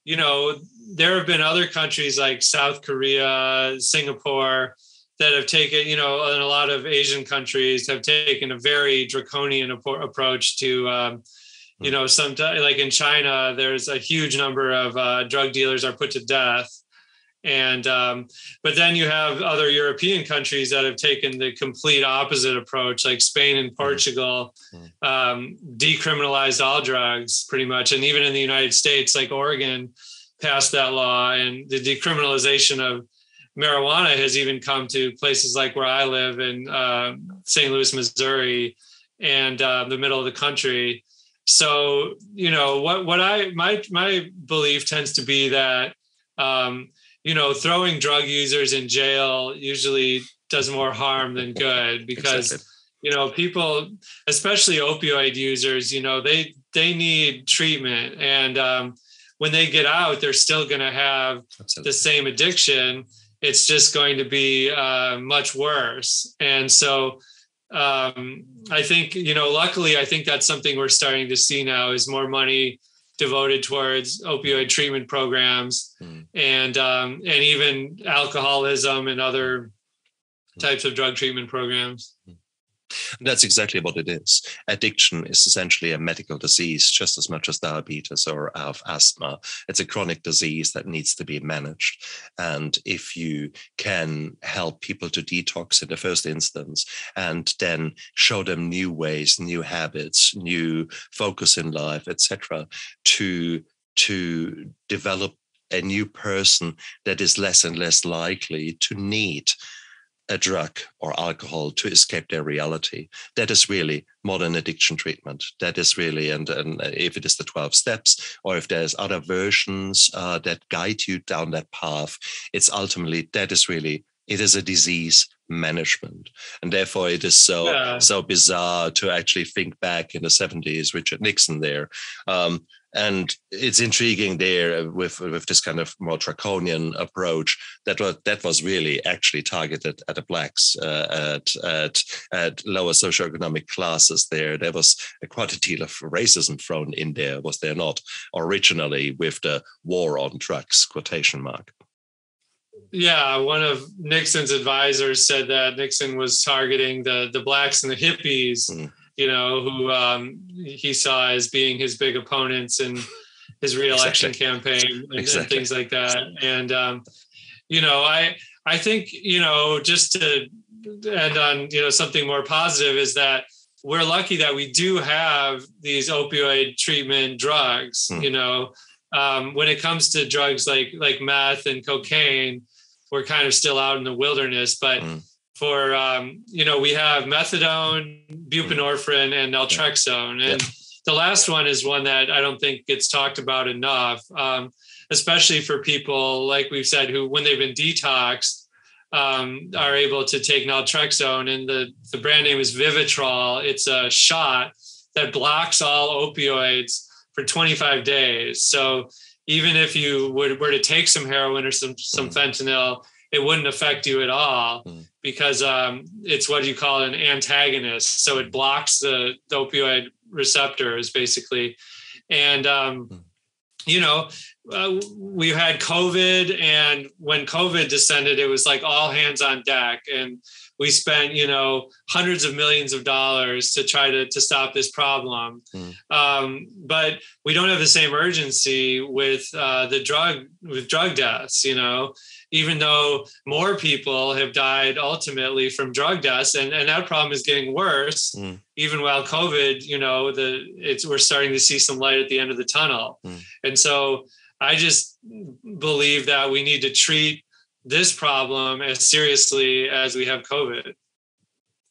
There have been other countries like South Korea, Singapore, that have taken, and a lot of Asian countries have taken a very draconian approach to, sometimes like in China, there's a huge number of drug dealers are put to death. And but then you have other European countries that have taken the complete opposite approach, like Spain and Portugal, decriminalized all drugs pretty much. And even in the United States, like Oregon passed that law, and the decriminalization of marijuana has even come to places like where I live in St. Louis, Missouri, and the middle of the country. So, my belief tends to be that throwing drug users in jail usually does more harm than good because, exactly. People, especially opioid users, they need treatment. And when they get out, they're still going to have Absolutely. The same addiction. It's just going to be much worse. And so I think, luckily, I think that's something we're starting to see now is more money devoted towards opioid treatment programs and even alcoholism and other types of drug treatment programs. That's exactly what it is. Addiction is essentially a medical disease, just as much as diabetes or asthma. It's a chronic disease that needs to be managed. And if you can help people to detox in the first instance and then show them new ways, new habits, new focus in life, etc., to develop a new person that is less and less likely to need a drug or alcohol to escape their reality. That is really modern addiction treatment. That is really, and if it is the 12 steps or if there's other versions that guide you down that path, it's ultimately, that is really, it is a disease management. And therefore it is so bizarre to actually think back in the 70s, Richard Nixon there. And it's intriguing there with this kind of more draconian approach that was really actually targeted at the blacks, at lower socioeconomic classes there. There was quite a deal of racism thrown in there, was there not, originally with the war on drugs, quotation mark. Yeah, one of Nixon's advisors said that Nixon was targeting the blacks and the hippies, who he saw as being his big opponents in his re-election campaign and things like that. And, I think, just to end on, something more positive is that we're lucky that we do have these opioid treatment drugs, When it comes to drugs like meth and cocaine, we're kind of still out in the wilderness. But for we have methadone, buprenorphine, and naltrexone, and the last one is one that I don't think gets talked about enough, especially for people, like we've said, who, when they've been detoxed, are able to take naltrexone. And the brand name is Vivitrol. It's a shot that blocks all opioids for 25 days. So even if you were to take some heroin or some fentanyl, it wouldn't affect you at all because it's what you call an antagonist. So it blocks the opioid receptors, basically. And, we had COVID, and when COVID descended, it was like all hands on deck. And we spent, hundreds of millions of dollars to try to stop this problem. But we don't have the same urgency with drug deaths, even though more people have died ultimately from drug deaths, and that problem is getting worse. Even while COVID, we're starting to see some light at the end of the tunnel. And so I just believe that we need to treat this problem as seriously as we have COVID.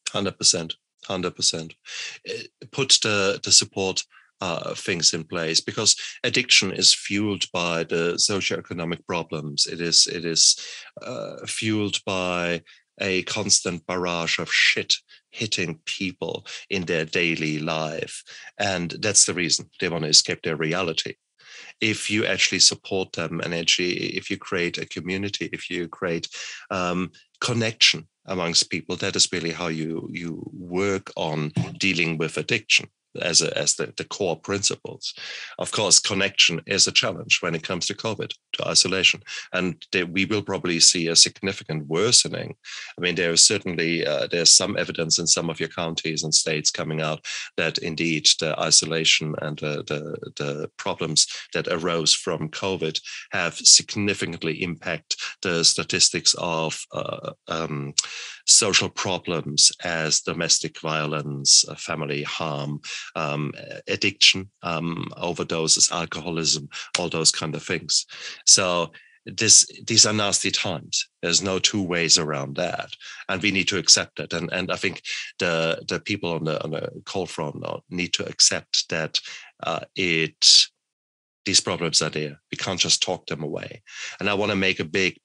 100%. Put the support things in place, because addiction is fueled by the socioeconomic problems. It is fueled by a constant barrage of shit hitting people in their daily life. And that's the reason they want to escape their reality. If you actually support them, and actually if you create a community, if you create connection amongst people, that is really how you work on dealing with addiction as the core principles. Of course, connection is a challenge when it comes to COVID, to isolation, and we will probably see a significant worsening. I mean, there is certainly there's some evidence in some of your counties and states coming out that indeed the isolation and the problems that arose from COVID have significantly impacted the statistics of social problems as domestic violence, family harm, addiction, overdoses, alcoholism, all those kind of things. So these are nasty times. There's no two ways around that, and we need to accept it. And I think the people on the cold front need to accept that these problems are there. We can't just talk them away. And I want to make a big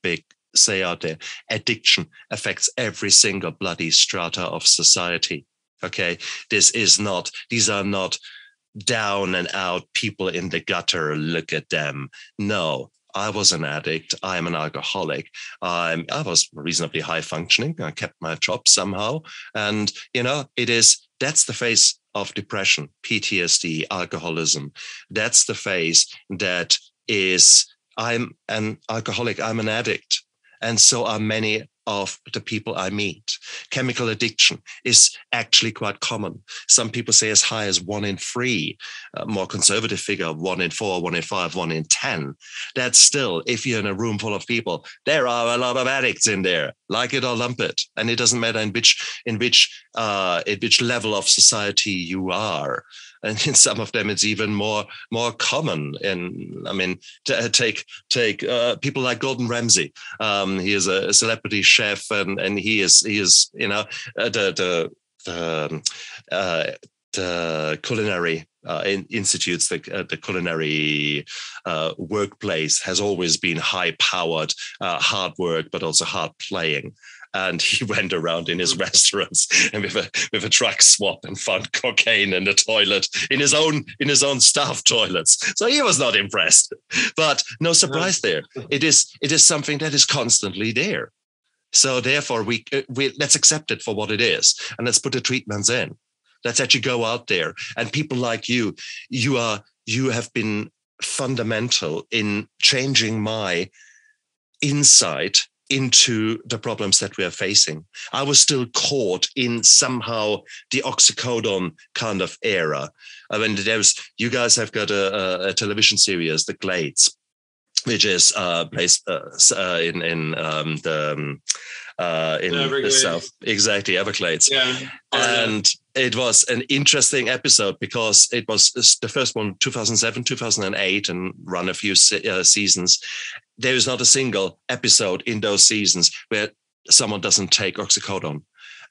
say out there: addiction affects every single bloody strata of society. Okay, these are not down and out people in the gutter. Look at them. No, I was an addict. I am an alcoholic. I was reasonably high functioning. I kept my job somehow. And, that's the face of depression, PTSD, alcoholism. That's the face that is, I'm an alcoholic. I'm an addict. And so are many of the people I meet. Chemical addiction is actually quite common. Some people say as high as 1 in 3, more conservative figure, 1 in 4, 1 in 5, 1 in 10. That's still, if you're in a room full of people, there are a lot of addicts in there, like it or lump it. And it doesn't matter in which level of society you are. And in some of them, it's even more common. And I mean, take people like Gordon Ramsay. He is a celebrity chef, and he is the culinary institutes, the culinary workplace has always been high-powered, hard work, but also hard playing. And he went around in his restaurants and with a truck swap and found cocaine in the toilet, in his own staff toilets. So he was not impressed. But no surprise there. It is something that is constantly there. So therefore, we let's accept it for what it is, and let's put the treatments in. Let's actually go out there. And people like you have been fundamental in changing my insight into the problems that we are facing. I was still caught in somehow the oxycodone kind of era. I mean, you guys have got a television series, The Glades, which is based in the South, exactly, Everglades. Yeah. And It was an interesting episode because it was the first one, 2007, 2008, and run a few seasons. There is not a single episode in those seasons where someone doesn't take oxycodone.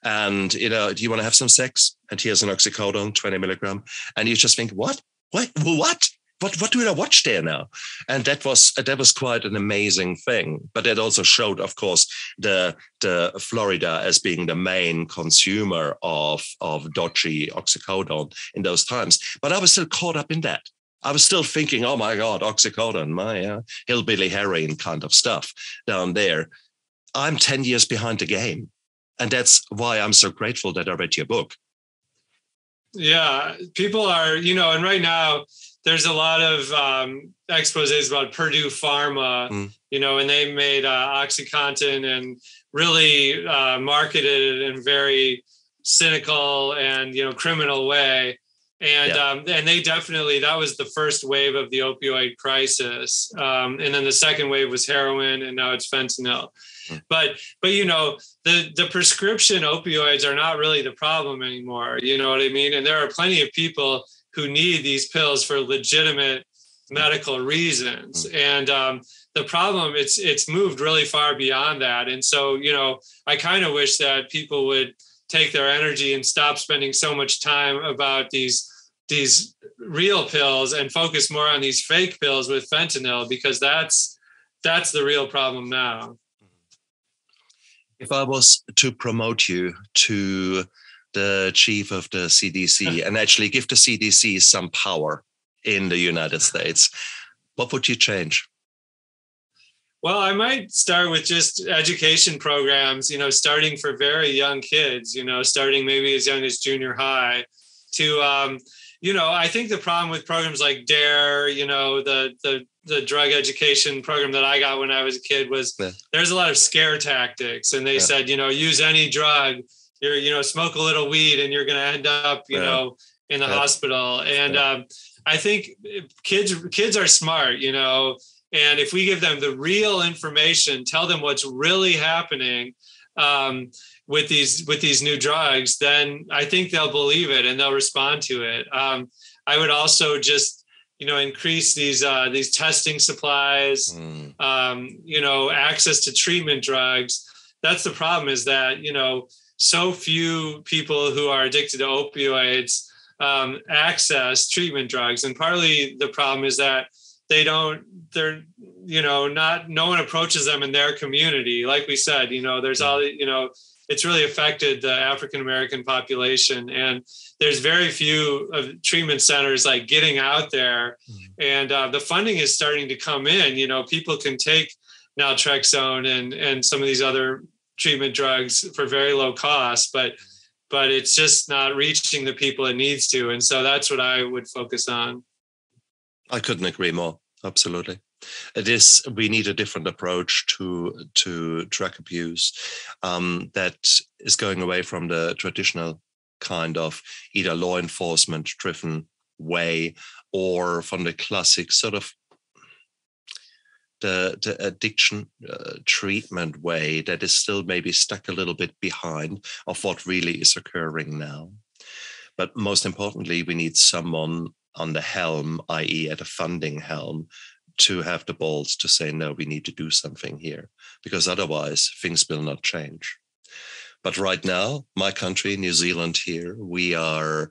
And, do you want to have some sex? And here's an oxycodone, 20 milligram. And you just think, what? What do I watch there now? And that was quite an amazing thing. But that also showed, of course, the Florida as being the main consumer of dodgy oxycodone in those times. But I was still caught up in that. I was still thinking, oh my God, oxycodone, my hillbilly heroin kind of stuff down there. I'm 10 years behind the game. And that's why I'm so grateful that I read your book. Yeah, people are, and right now, there's a lot of exposés about Purdue Pharma, and they made OxyContin and really marketed it in a very cynical and, criminal way. And they definitely, that was the first wave of the opioid crisis. And then the second wave was heroin, and now it's fentanyl. But the prescription opioids are not really the problem anymore. You know what I mean? And there are plenty of people who need these pills for legitimate medical reasons. And the problem, it's moved really far beyond that. And so, I kind of wish that people would take their energy and stop spending so much time about these real pills and focus more on these fake pills with fentanyl, because that's the real problem now. If I was to promote you to the chief of the CDC and actually give the CDC some power in the United States, what would you change? Well, I might start with just education programs, starting for very young kids, starting maybe as young as junior high to, I think the problem with programs like DARE, the drug education program that I got when I was a kid was there's a lot of scare tactics. And they said, use any drug, smoke a little weed and you're going to end up, in the hospital. And I think kids are smart, and if we give them the real information, tell them what's really happening with these new drugs, then I think they'll believe it and they'll respond to it. I would also just, increase these testing supplies, access to treatment drugs. That's the problem, is that, so few people who are addicted to opioids access treatment drugs. And partly the problem is that no one approaches them in their community. Like we said, there's all, it's really affected the African-American population, and there's very few of treatment centers like getting out there. And the funding is starting to come in. People can take naltrexone and some of these other treatment drugs for very low cost, but it's just not reaching the people it needs to. And so that's what I would focus on. I couldn't agree more. Absolutely. We need a different approach to drug abuse that is going away from the traditional kind of either law enforcement driven way or from the classic sort of the addiction treatment way that is still maybe stuck a little bit behind of what really is occurring now. But most importantly, we need someone on the helm, i.e. at a funding helm, to have the balls to say, no, we need to do something here, because otherwise things will not change. But right now, my country, New Zealand here, we are,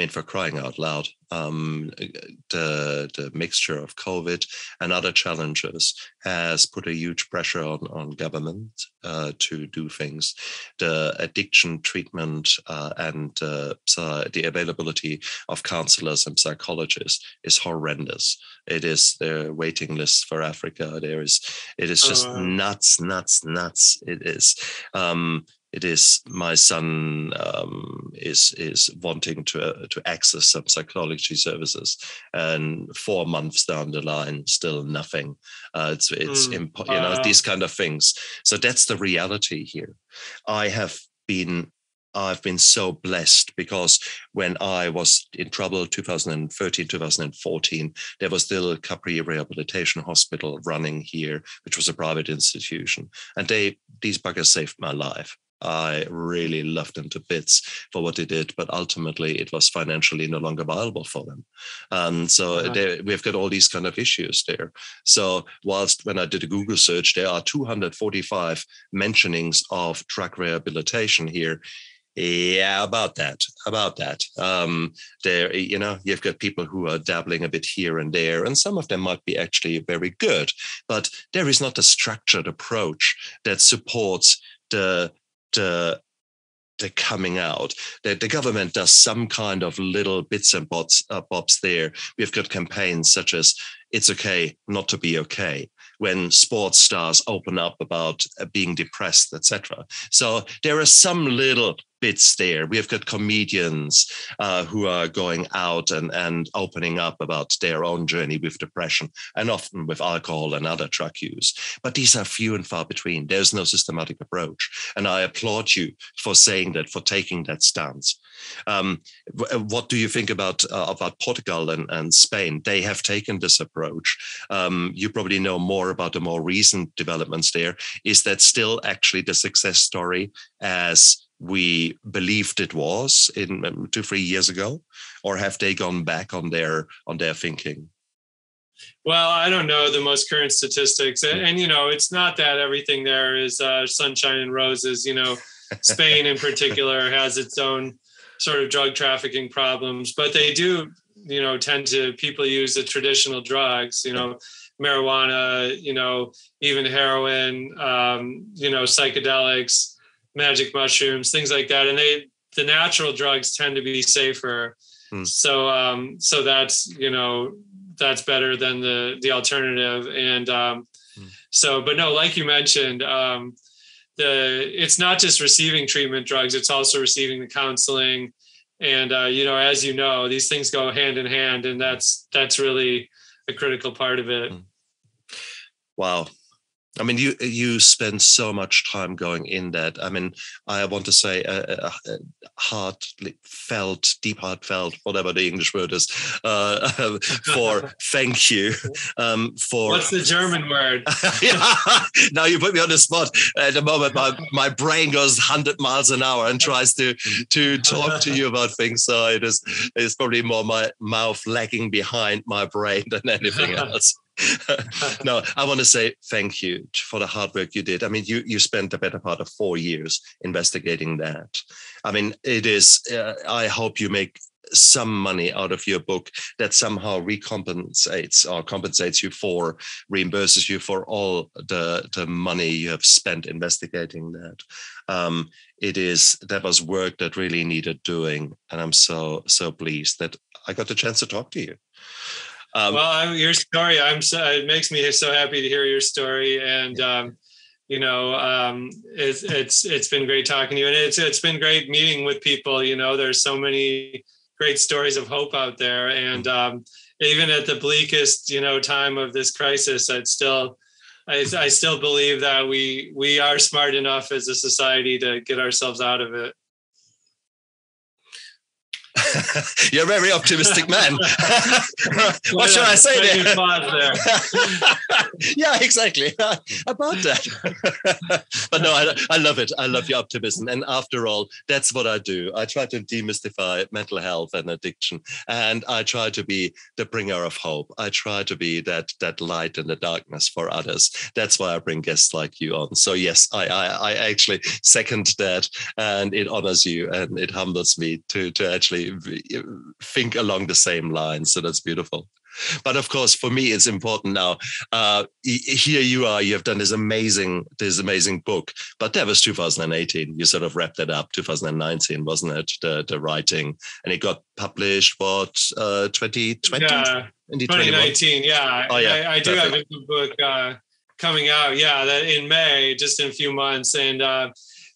for crying out loud, the mixture of COVID and other challenges has put a huge pressure on government to do things. The addiction treatment and the availability of counselors and psychologists is horrendous. It is the waiting list for Africa. It is just nuts. It is. My son is wanting to access some psychology services, and 4 months down the line, still nothing. These kind of things. So that's the reality here. I've been so blessed, because when I was in trouble 2013, 2014, there was still a Capri Rehabilitation Hospital running here, which was a private institution. And these buggers saved my life. I really loved them to bits for what they did, but ultimately it was financially no longer viable for them. We've got all these kind of issues there. So whilst when I did a Google search, there are 245 mentionings of drug rehabilitation here. Yeah, about that. There, you've got people who are dabbling a bit here and there, and some of them might be actually very good, but there is not a structured approach that supports the coming out. The government does some kind of little bits and bobs there. We've got campaigns such as "It's okay not to be okay," when sports stars open up about being depressed, etc. So there are some little bits there. We've got comedians who are going out and opening up about their own journey with depression, and often with alcohol and other drug use. But these are few and far between. There's no systematic approach. And I applaud you for saying that, for taking that stance. What do you think about Portugal and Spain? They have taken this approach. You probably know more about the more recent developments there. Is that still actually the success story as we believed it was in 2-3 years ago, or have they gone back on their thinking? Well, I don't know the most current statistics, and it's not that everything there is sunshine and roses. Spain in particular has its own sort of drug trafficking problems, but they do, people use the traditional drugs, marijuana, even heroin, psychedelics, magic mushrooms, things like that. And the natural drugs tend to be safer. So that's, that's better than the alternative. And but no, like you mentioned, it's not just receiving treatment drugs, it's also receiving the counseling. And, as you know, these things go hand in hand, and that's really a critical part of it. Wow. I mean, you spend so much time going in that. I mean, I want to say deep heartfelt, whatever the English word is, for thank you. For what's the German word? Now you put me on the spot. At the moment, my brain goes 100 miles an hour and tries to talk to you about things. So it's probably more my mouth lagging behind my brain than anything else. No, I want to say thank you for the hard work you did. I mean, you spent the better part of 4 years investigating that. I mean, it is, I hope you make some money out of your book that somehow compensates you for, reimburses you for all the money you have spent investigating that. That was work that really needed doing. And I'm so pleased that I got the chance to talk to you. Your story, it makes me so happy to hear your story. And, it's been great talking to you, and it's been great meeting with people. There's so many great stories of hope out there. And, even at the bleakest, time of this crisis, I still believe that we are smart enough as a society to get ourselves out of it. You're a very optimistic man. What should I say there? Yeah, exactly. About that. But no, I love it. I love your optimism. And after all, that's what I do. I try to demystify mental health and addiction. And I try to be the bringer of hope. I try to be that light in the darkness for others. That's why I bring guests like you on. So yes, I actually second that, and it honors you and it humbles me to actually think along the same lines. So that's beautiful. But of course, for me, it's important now. Here you are. You have done this amazing book. But that was 2018. You sort of wrapped it up. 2019, wasn't it? The writing, and it got published. 2020? Yeah, 2019. Yeah. Oh, yeah. I do have a new book coming out. Yeah, that in May, just in a few months, and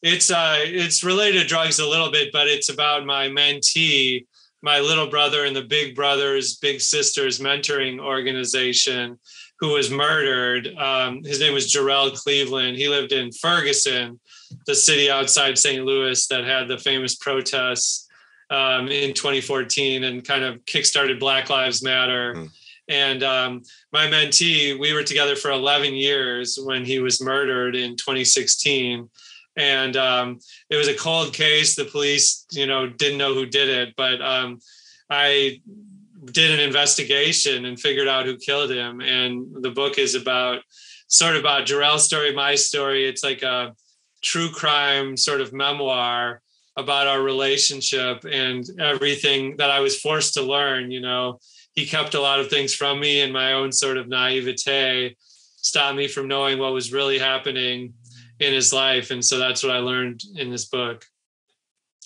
it's related to drugs a little bit, but it's about my mentee, my little brother and the Big Brothers, Big Sisters mentoring organization, who was murdered. His name was Jarrell Cleveland. He lived in Ferguson, the city outside St. Louis that had the famous protests in 2014 and kind of kickstarted Black Lives Matter. And my mentee, we were together for 11 years when he was murdered in 2016. And it was a cold case. The police, didn't know who did it, but I did an investigation and figured out who killed him. And the book is about Jarrell's story, my story. It's like a true crime sort of memoir about our relationship and everything that I was forced to learn. He kept a lot of things from me, and my own sort of naivete stopped me from knowing what was really happening in his life. And so that's what I learned in this book.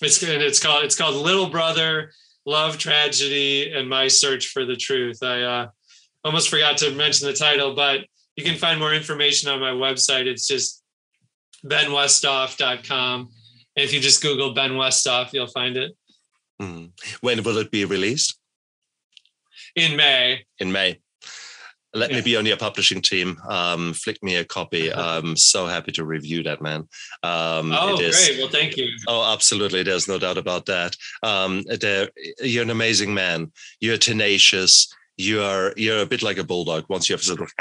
It's called Little Brother, Love, Tragedy, and My Search for the Truth. I almost forgot to mention the title, but you can find more information on my website. It's just benwesthoff.com. And if you just Google Ben Westhoff, you'll find it. Mm. When will it be released? In May. In May. Let me be on your publishing team. Flick me a copy. I'm so happy to review that, man. Great. Well, thank you. Oh, absolutely. There's no doubt about that. You're an amazing man. You're tenacious. You're a bit like a bulldog. Once you have sort of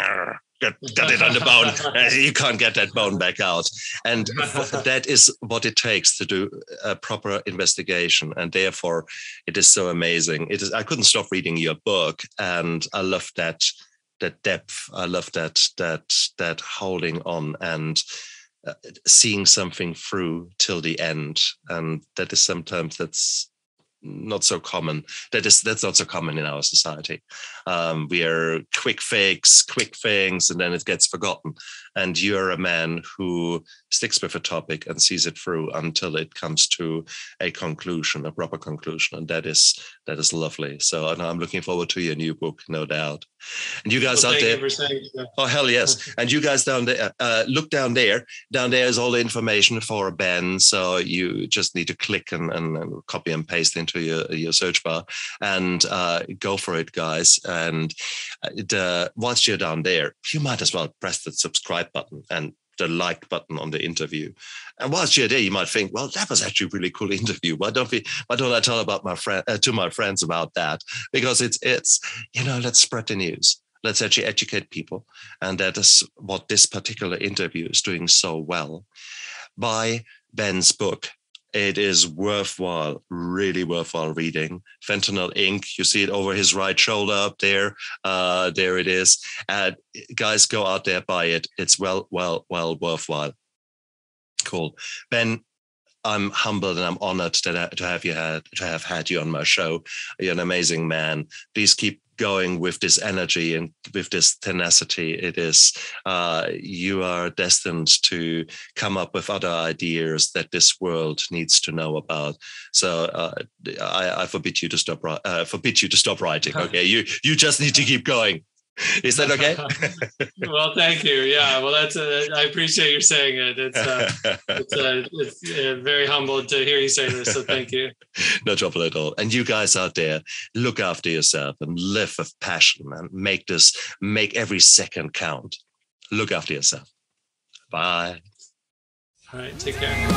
got it on the bone, you can't get that bone back out. And that is what it takes to do a proper investigation. And therefore, it is so amazing. I couldn't stop reading your book, and I love that depth. I love that holding on and seeing something through till the end. And that is sometimes that's not so common. That's not so common in our society. We are quick fix, quick things, and then it gets forgotten. And you're a man who sticks with a topic and sees it through until it comes to a conclusion, a proper conclusion. And that is lovely. So I'm looking forward to your new book, no doubt. And you guys out there. Oh, hell yes. And you guys down there, look down there. Down there is all the information for Ben. So you just need to click and copy and paste into your search bar and go for it, guys. And once you're down there, you might as well press the subscribe button and the like button on the interview. And whilst you're there, you might think, well, that was actually a really cool interview. Why don't I tell about my friends about that? Because it's let's spread the news. Let's actually educate people. And that is what this particular interview is doing so well. Buy Ben's book. It is worthwhile, really worthwhile reading. Fentanyl Inc. You see it over his right shoulder up there. There it is. Guys, go out there, buy it. It's well worthwhile. Cool. Ben, I'm humbled and I'm honored to have had you on my show. You're an amazing man. Please keep going with this energy and with this tenacity. It is you are destined to come up with other ideas that this world needs to know about. So I forbid you to stop writing. Okay, you just need to keep going. Is that okay? Well, thank you. Yeah. Well, I appreciate you saying it. It's very humbled to hear you say this. So thank you. No trouble at all. And you guys out there, look after yourself and live with passion and make every second count. Look after yourself. Bye. All right. Take care.